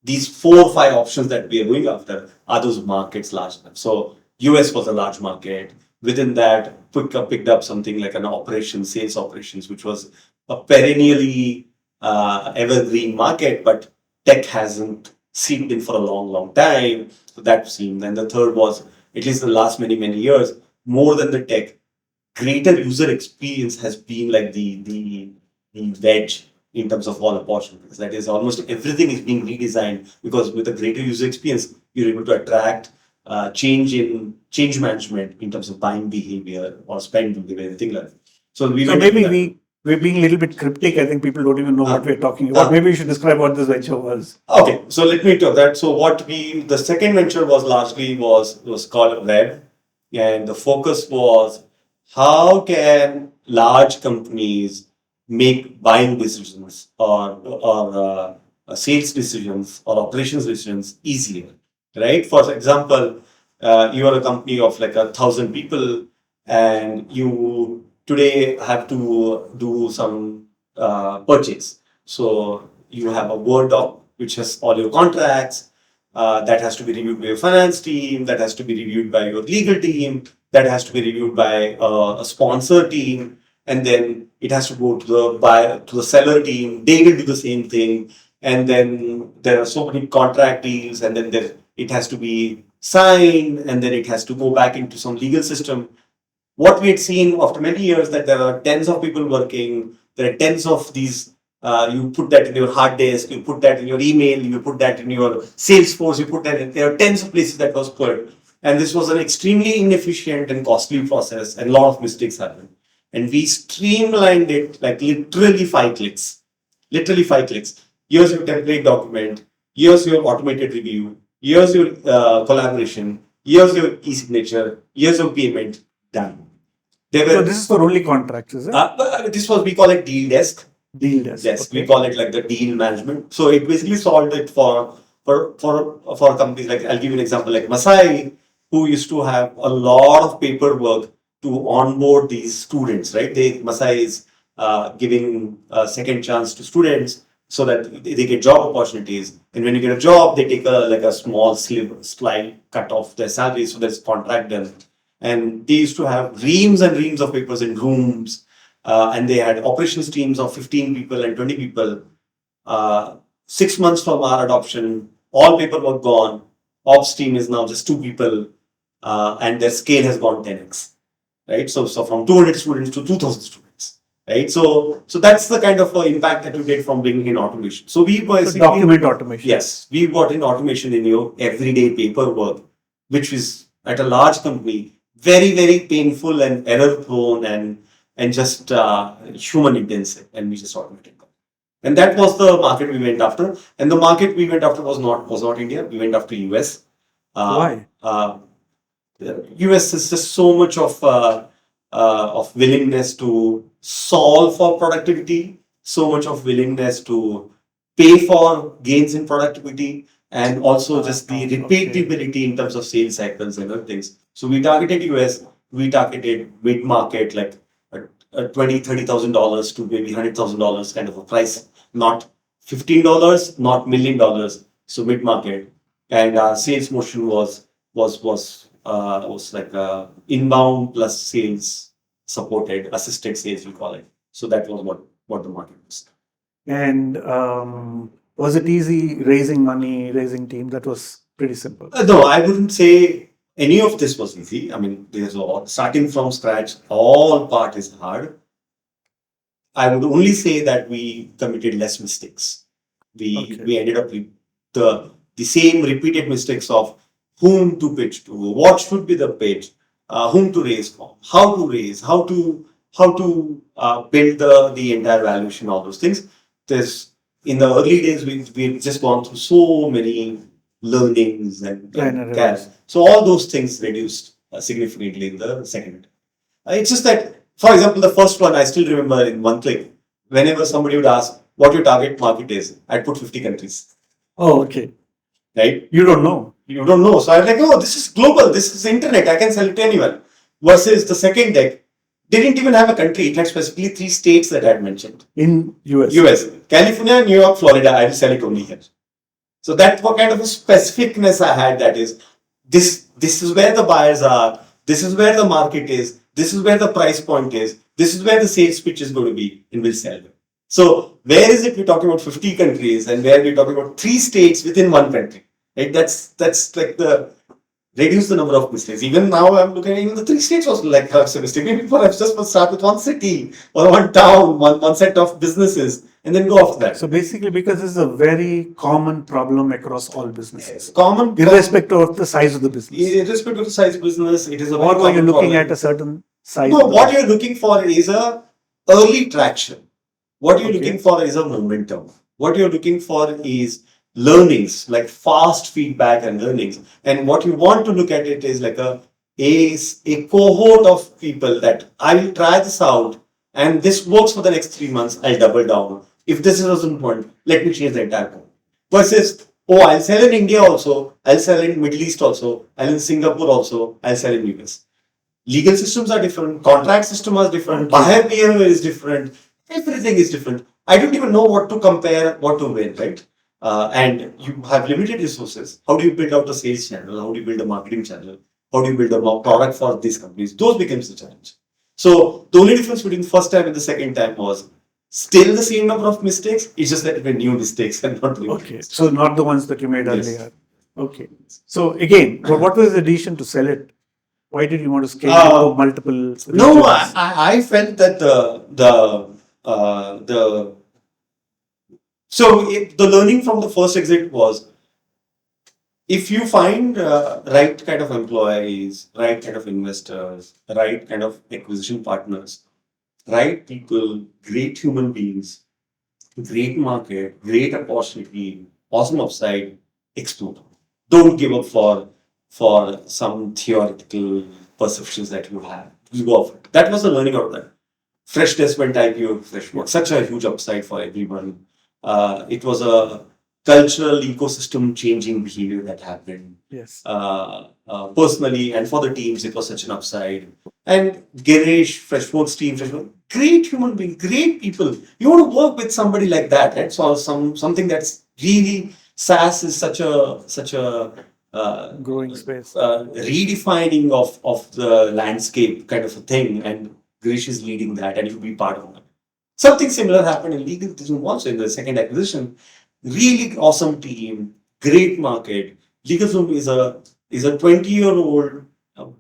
these 4 or 5 options that we are going after, are those markets large enough? So US was a large market. Within that, picked up something like an operations, sales operations, which was a perennially evergreen market, but tech hasn't seeped in for a long time. So that seemed. And the third was, at least the last many years, more than the tech, greater user experience has been like the wedge in terms of all opportunities. That is, almost everything is being redesigned, because with a greater user experience, you're able to attract change management in terms of buying behavior or spend behavior, anything like that. So we So went maybe into that. we're being a little bit cryptic. I think people don't even know what we're talking about. Maybe you should describe what this venture was. Okay, so let me talk that. So the second venture was largely was called Revv, and the focus was how can large companies make buying decisions or sales decisions or operations decisions easier, right? For example, you are a company of like 1,000 people, and you today have to do some purchase. So you have a Word doc which has all your contracts. That has to be reviewed by your finance team. That has to be reviewed by your legal team. That has to be reviewed by a sponsor team, and then it has to go to the buyer, to the seller team. They will do the same thing, and then there are so many contract deals, and then it has to be signed, and then it has to go back into some legal system. What we had seen after many years, that there are tens of people working, there are tens of these. You put that in your hard disk, you put that in your email, you put that in your Salesforce, you put that in. There are tens of places that was put, and this was an extremely inefficient and costly process, and a lot of mistakes happened. And we streamlined it like literally 5 clicks. Literally 5 clicks. Here's your template document. Here's your automated review. Here's your collaboration. Here's your e-signature. Here's your payment. Done. So this is for only contracts, is it? This was, we call it deal desk. Deal desk. Yes, Okay. we call it like the deal management. So it basically solved it for companies like, I'll give you an example, like Masai, who used to have a lot of paperwork to onboard these students, right? Masai is giving a second chance to students so that they get job opportunities. And when you get a job, they take a small slide cut off their salary, so there's contract done. And they used to have reams and reams of papers in rooms, and they had operations teams of 15 people and 20 people. 6 months from our adoption, all paperwork gone. Ops team is now just 2 people, and their scale has gone 10x, right? So from 200 students to 2,000 students, right? So that's the kind of impact that we get from bringing in automation. So we basically, document automation. Yes, we brought in automation in your everyday paperwork, which is at a large company very painful and error prone and just human intensive, and we just automated that. And that was the market we went after. And the market we went after was not India. We went after US. Why? US is just so much of willingness to solve for productivity, so much of willingness to pay for gains in productivity, and also just the repeatability in terms of sales cycles and other things. So we targeted US. We targeted mid market, like $20,000-$30,000 to maybe $100,000 kind of a price, not $15, not $1,000,000. So mid market, and our sales motion was like inbound plus sales supported, assisted sales, we call it. So that was what the market was. And was it easy raising money, raising team? That was pretty simple. No, I wouldn't say any of this was easy. I mean, starting from scratch, all part is hard. I would only say that we committed less mistakes. We ended up with the same repeated mistakes of whom to pitch to, what should be the pitch, whom to raise from, how to raise, how to build the entire valuation, all those things. There's in the early days we've just gone through so many learnings and gaps. So all those things reduced significantly in the second. It's just that, for example, the first one I still remember in 1Click, whenever somebody would ask what your target market is, I'd put 50 countries. Oh, okay. Right? You don't know. You don't know. So I'm like, oh, this is global. This is internet. I can sell it to anyone. Versus the second deck didn't even have a country. It had specifically 3 states that I had mentioned. In US. US. California, New York, Florida. I will sell it only here. So that's what kind of a specificness I had, that is, this is where the buyers are. This is where the market is. This is where the price point is. This is where the sales pitch is going to be, and we'll sell them. So where is it we're talking about 50 countries and where we're talking about 3 states within one country? Right? That's like the reduce the number of mistakes. Even now I'm looking at even the 3 states was like perhaps a mistake. Maybe perhaps just start with one city or one town, one set of businesses, and then go after that. So basically, because this is a very common problem across all businesses, Common, irrespective of the size of the business. irrespective of the size of business, it is a Or very were you common looking problem. at a certain size? No, what you're looking for is a early traction. What you're looking for is a momentum. What you're looking for is learnings, like fast feedback and learnings. And what you want to look at it is like a cohort of people that I will try this out, and this works for the next 3 months, I'll double down. If this doesn't work, let me change the entire code. Versus, oh, I'll sell in India also, I'll sell in Middle East also, I'll in Singapore also, I'll sell in US. Legal systems are different, contract system is different, buyer behavior is different, everything is different. I don't even know what to compare, what to win, right? And you have limited resources. How do you build out a sales channel? How do you build a marketing channel? How do you build a product for these companies? Those becomes the challenge. So the only difference between the first time and the second time was still the same number of mistakes. It's just that it were new mistakes and not new. Okay, so not the ones that you made Yes. earlier. Okay. So again, what was the decision to sell it? Why did you want to scale it to multiple? No, regions? I felt that the learning from the first exit was, if you find right kind of employees, right kind of investors, right kind of acquisition partners, right people, great human beings, great market, great opportunity, awesome upside, explore. Don't give up for some theoretical perceptions that you have. Just go for it. That was the learning out of that. Freshness went IPO, Freshworks, such a huge upside for everyone. It was a cultural ecosystem changing behavior that happened. Yes. Personally and for the teams, it was such an upside. And Girish, Freshworks team, great human being, great people. You want to work with somebody like that, right? So something that's really, SaaS is such a growing space, redefining of the landscape kind of a thing, and Girish is leading that, and you'll be part of that. Something similar happened in legal also in the second acquisition. Really awesome team, great market. LegalZoom is a 20-year-old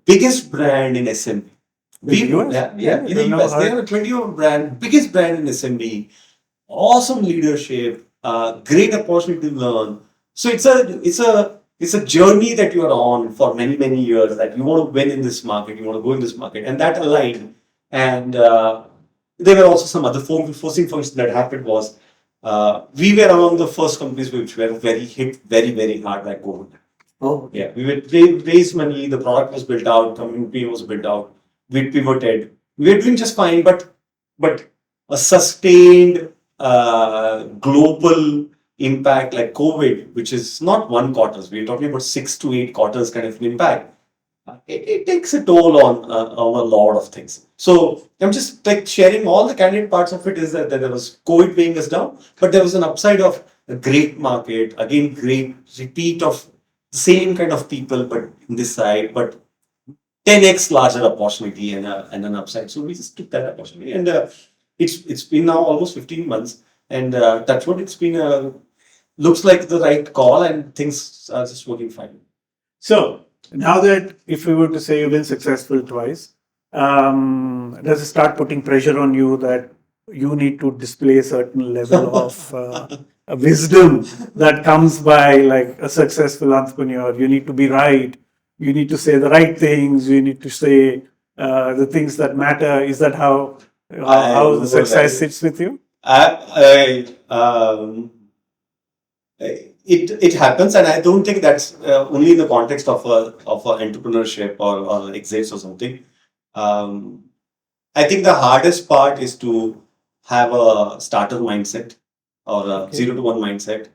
biggest brand in SMB. In the US? In the US, they are a 20-year-old brand, biggest brand in SMB. Awesome leadership, great opportunity to learn. So it's a journey that you are on for many years, that you want to win in this market, you want to go in this market, and that aligned. And there were also some other forcing functions that happened. Was we were among the first companies which were hit very hard by COVID. Oh, yeah. We would raise money, the product was built out, community was built out, we pivoted. We were doing just fine, but a sustained global impact like COVID, which is not 1 quarter, we're talking about 6 to 8 quarters kind of impact. It takes a toll on a lot of things. So I'm just like sharing all the candid parts of it, is that there was COVID weighing us down, but there was an upside of a great market, again, great repeat of the same kind of people, but in this side, but 10x larger opportunity and an upside. So we just took that opportunity, and it's been now almost 15 months, and that's what it's been. Looks like the right call, and things are just working fine. So Now that if we were to say you've been successful twice, does it start putting pressure on you that you need to display a certain level of wisdom that comes by like a successful entrepreneur? You need to be right. You need to say the right things. You need to say the things that matter. Is that how I the know success that. sits with you? It happens, and I don't think that's only in the context of a entrepreneurship or exits or something. Um, I think the hardest part is to have a starter mindset or a Okay. 0 to 1 mindset.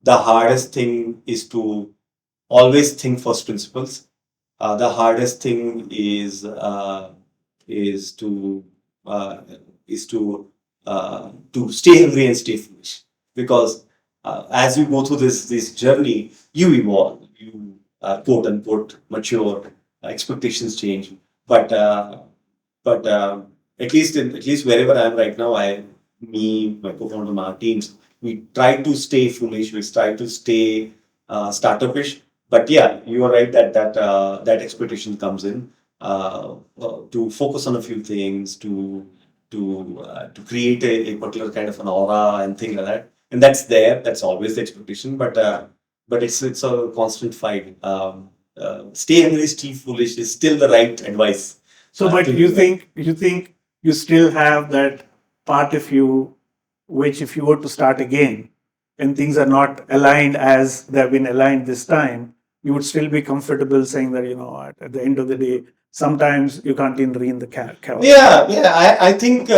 The hardest thing is to always think first principles. The hardest thing is uh, to stay hungry and stay foolish, because as you go through this journey, you evolve, you quote unquote mature, expectations change, but but at least wherever I am right now, my co-founder, my teams, we try to stay foolish, we try to stay startupish. But yeah, you are right that that expectation comes in, to focus on a few things, to create a particular kind of an aura and thing like that. And that's there. That's always the expectation. But it's a constant fight. Stay hungry, stay foolish is still the right advice. So, but To you think you still have that part of you, which if you were to start again, and things are not aligned as they've been aligned this time, you would still be comfortable saying that at the end of the day, sometimes you can't even read the chaos. Yeah. I think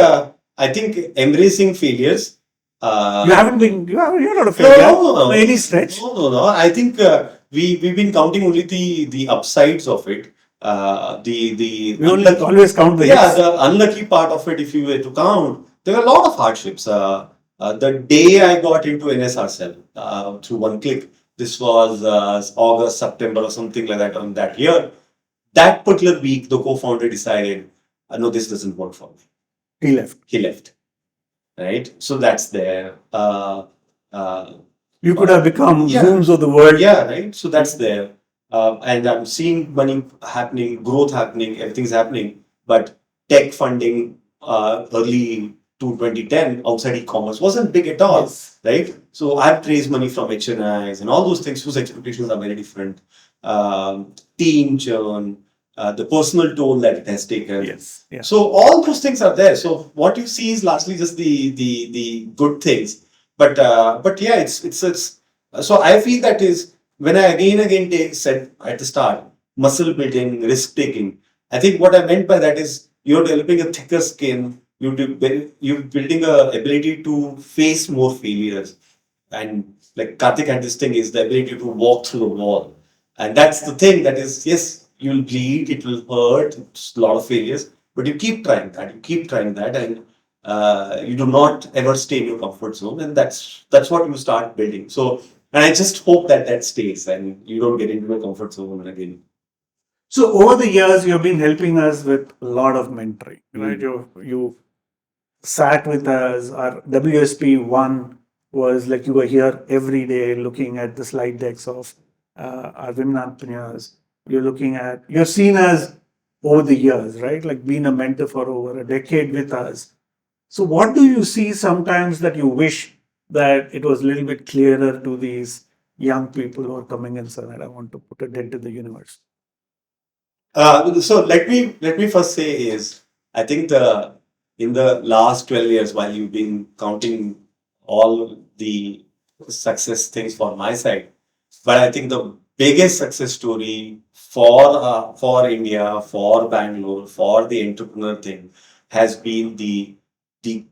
embracing failures. You Uh, haven't been. You're not a no, failure no, no, by any stretch. no. I think we've been counting only the upsides of it. The We only unlucky, always count the yeah, hits. the unlucky part of it. If you were to count, there were a lot of hardships. The day I got into NSR cell through 1Click, this was August, September, or something like that on that year. That particular week, the co-founder decided, no, this doesn't work for me. He left. He left. Right. So that's there. Uh, You could have become yeah, Zooms of the world. yeah, right. So that's there. And I'm seeing money happening, growth happening, everything's happening. But tech funding early to 2010 outside e-commerce wasn't big at all, Yes. right? So I've raised money from HNIs and all those things whose expectations are very different. Team churn, the personal toll that it has taken. Yes. Yeah. So all those things are there. So what you see is largely just the good things. But yeah, it's so I feel that is when I again said at the start, muscle building, risk taking. I think what I meant by that is you're developing a thicker skin. You're building a ability to face more failures. And like Karthik had this thing is the ability to walk through the wall. And that's the thing that is, yes, you'll bleed, it will hurt, it's a lot of failures, but you keep trying that, and you do not ever stay in your comfort zone, and that's what you start building. So, and I just hope that that stays and you don't get into your comfort zone again. So over the years, you've been helping us with a lot of mentoring, right? You sat with us. Our WSP one was like you were here every day looking at the slide decks of our women entrepreneurs. You're seen as over the years, right? Like being a mentor for over a decade with us. So what do you see sometimes that you wish that it was a little bit clearer to these young people who are coming in, saying that I want to put a dent in the universe? So let me first say is I think the in the last 12 years, while you've been counting all the success things for my side, but I think the biggest success story for India, for Bangalore, for the entrepreneur thing has been the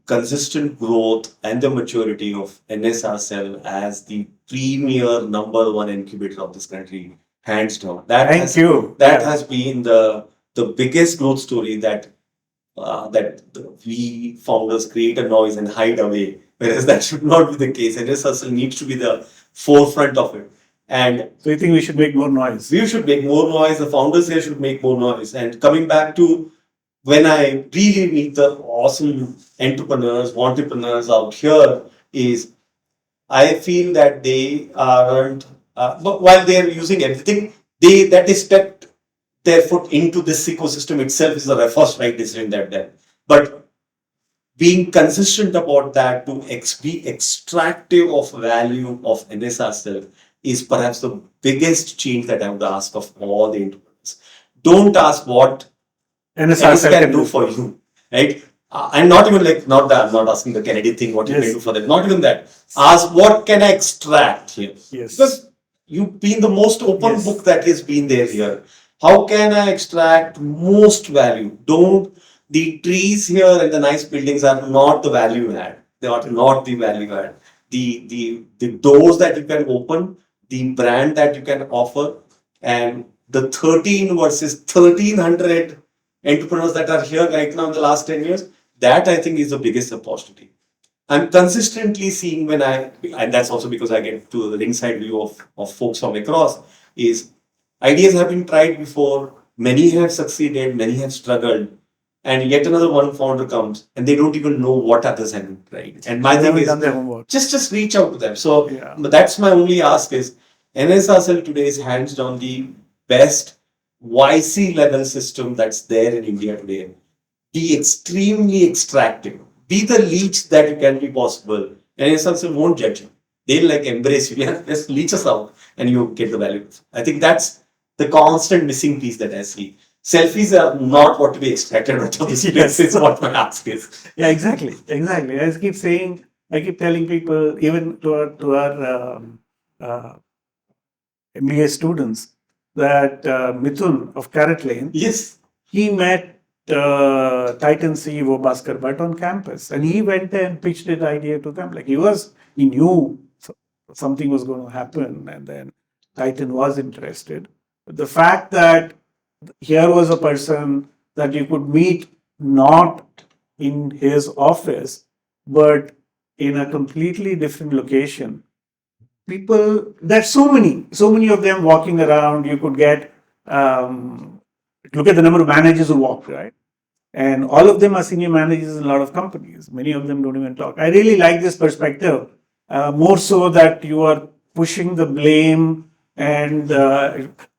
consistent growth and the maturity of NSR Cell as the premier number one incubator of this country, hands down. Thank you. That Yeah. has been the biggest growth story that we founders create a noise and hide away, whereas that should not be the case. NSR Cell needs to be the forefront of it. And So you think we should make more noise? we should make more noise. The founders here should make more noise. And coming back to when I really meet the awesome entrepreneurs out here, is I feel that they aren't, but while they're using everything, they stepped their foot into this ecosystem itself is the first right decision that done. But being consistent about that to be extractive of value of NSR self is perhaps the biggest change that I would ask of all the entrepreneurs. Don't ask what NSR NS self can can do do for for you, right? And not even like, not that I'm not asking the Kennedy thing, what you can Yes. do for them, not even that. Ask what can I extract here? Yes. Because you've been the most open Yes. book that has been there here. How can I extract most value? Don't, the trees here and the nice buildings are not the value add. They are not the value add. The doors that you can open, the brand that you can offer, and the 13 versus 1300 entrepreneurs that are here right now in the last 10 years, that I think is the biggest opportunity. I'm consistently seeing when and that's also because I get to the ringside view of folks from across, is ideas have been tried before, many have succeeded, many have struggled, and yet another one founder comes and they don't even know what others have tried. And my They thing haven't is, done their homework. just reach out to them. So Yeah. that's my only ask is NSRSL today is hands down the best YC level system that's there in India today. Be extremely extractive. Be the leech that you can be possible. And NSRSL won't judge you. They'll like embrace you. Yeah, just leech us out and you get the value. I think that's the constant missing piece that I see. Selfies are not what to be extracted out of this place, is what my ask is. Yeah, exactly. Exactly. I keep telling people, even to our MBA students, that Mithun of Carrot Lane, Yes, he met Titan CEO Bhaskar Bhatt on campus, and he went and pitched his idea to them. Like he knew something was going to happen, and then Titan was interested. But the fact that here was a person that you could meet not in his office, but in a completely different location. People, there's so many of them walking around. You could get, look at the number of managers who walk, right? And all of them are senior managers in a lot of companies. Many of them don't even talk. I really like this perspective, more so that you are pushing the blame and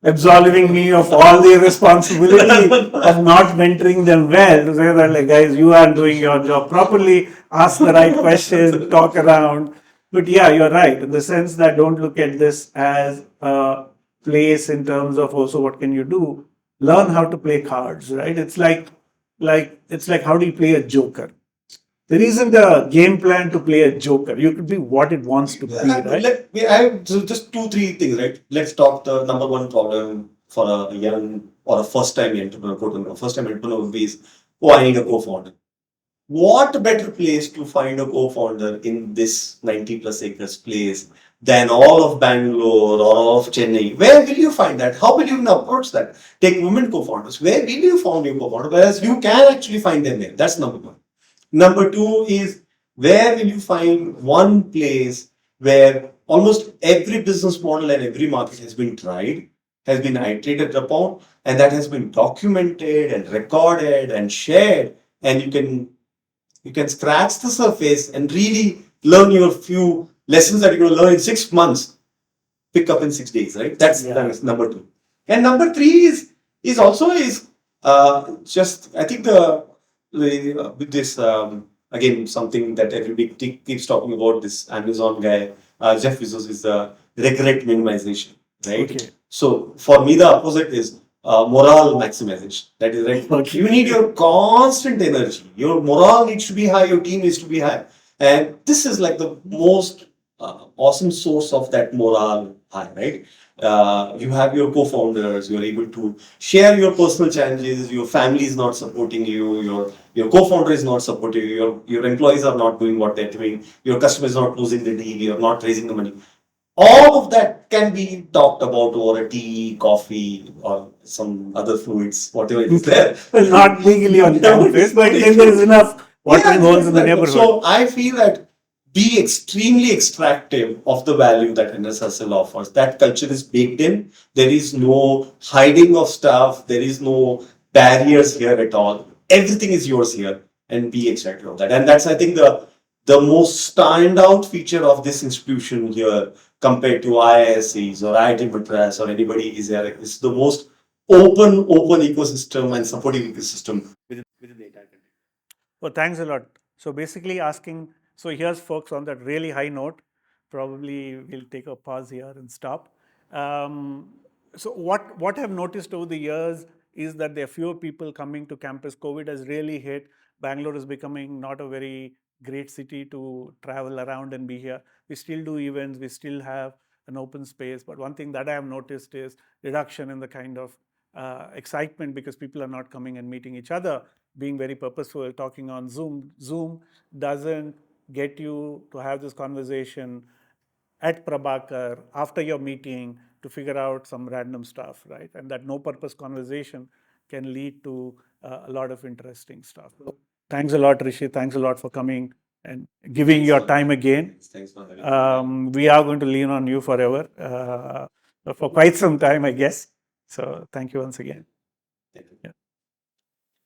absolving me of all the responsibility of not mentoring them well. To say that, like, guys, you aren't doing your job properly, ask the right questions, talk around. But yeah, you're right, in the sense that don't look at this as a place in terms of also what can you do. Learn how to play cards, right? It's like how do you play a joker? There isn't a game plan to play a joker. You could be what it wants to be, right? I have just two, three things, right? Let's talk the number one problem for a young or a first time entrepreneur, quote unquote, first time entrepreneur would be is, oh, I need a co-founder. What better place to find a co-founder in this 90 plus acres place than all of Bangalore or all of Chennai? Where will you find that? How will you even approach that? Take women co-founders. Where will you find your co-founder? Whereas you can actually find them there. That's number one. Number two is, where will you find one place where almost every business model and every market has been tried, has been iterated upon, and that has been documented and recorded and shared, and you can scratch the surface and really learn your few lessons that you're going to learn in 6 months, pick up in 6 days, right? That's number two. And number three is also is just, I think with this again, something that everybody keeps talking about, this Amazon guy, Jeff Bezos, is the regret minimization, right? Okay. So for me, the opposite is morale maximization. That is right. Okay. You need your constant energy. Your morale needs to be high. Your team needs to be high. And this is like the most awesome source of that morale high, right? You have your co-founders. You are able to share your personal challenges. Your family is not supporting you. Your co-founder is not supporting you. Your employees are not doing what they're doing. Your customer is not closing the deal. You're not raising the money. All of that can be talked about over a tea, coffee, or some other fluids, whatever is there. Not legally on campus, but then there is enough watering holes in the neighborhood. So I feel that be extremely extractive of the value that NSSL offers. That culture is baked in. There is no hiding of stuff. There is no barriers here at all. Everything is yours here, and be extractive of that. And that's, I think, the most standout feature of this institution here compared to IISCs or IIT Madras or anybody is there. It's the most open ecosystem and supportive ecosystem within the entire country. Well, thanks a lot. So basically asking, so here's folks on that really high note. Probably we'll take a pause here and stop. So what I've noticed over the years is that there are fewer people coming to campus. COVID has really hit. Bangalore is becoming not a very great city to travel around and be here. We still do events. We still have an open space. But one thing that I have noticed is reduction in the kind of excitement because people are not coming and meeting each other, being very purposeful, talking on Zoom. Zoom doesn't get you to have this conversation at Prabhakar after your meeting to figure out some random stuff, right? And that no purpose conversation can lead to a lot of interesting stuff. So thanks a lot, Rishi. Thanks a lot for coming and giving your time again. Thanks for having me. We are going to lean on you forever, for quite some time, I guess. So thank you once again. Thank you. Yeah.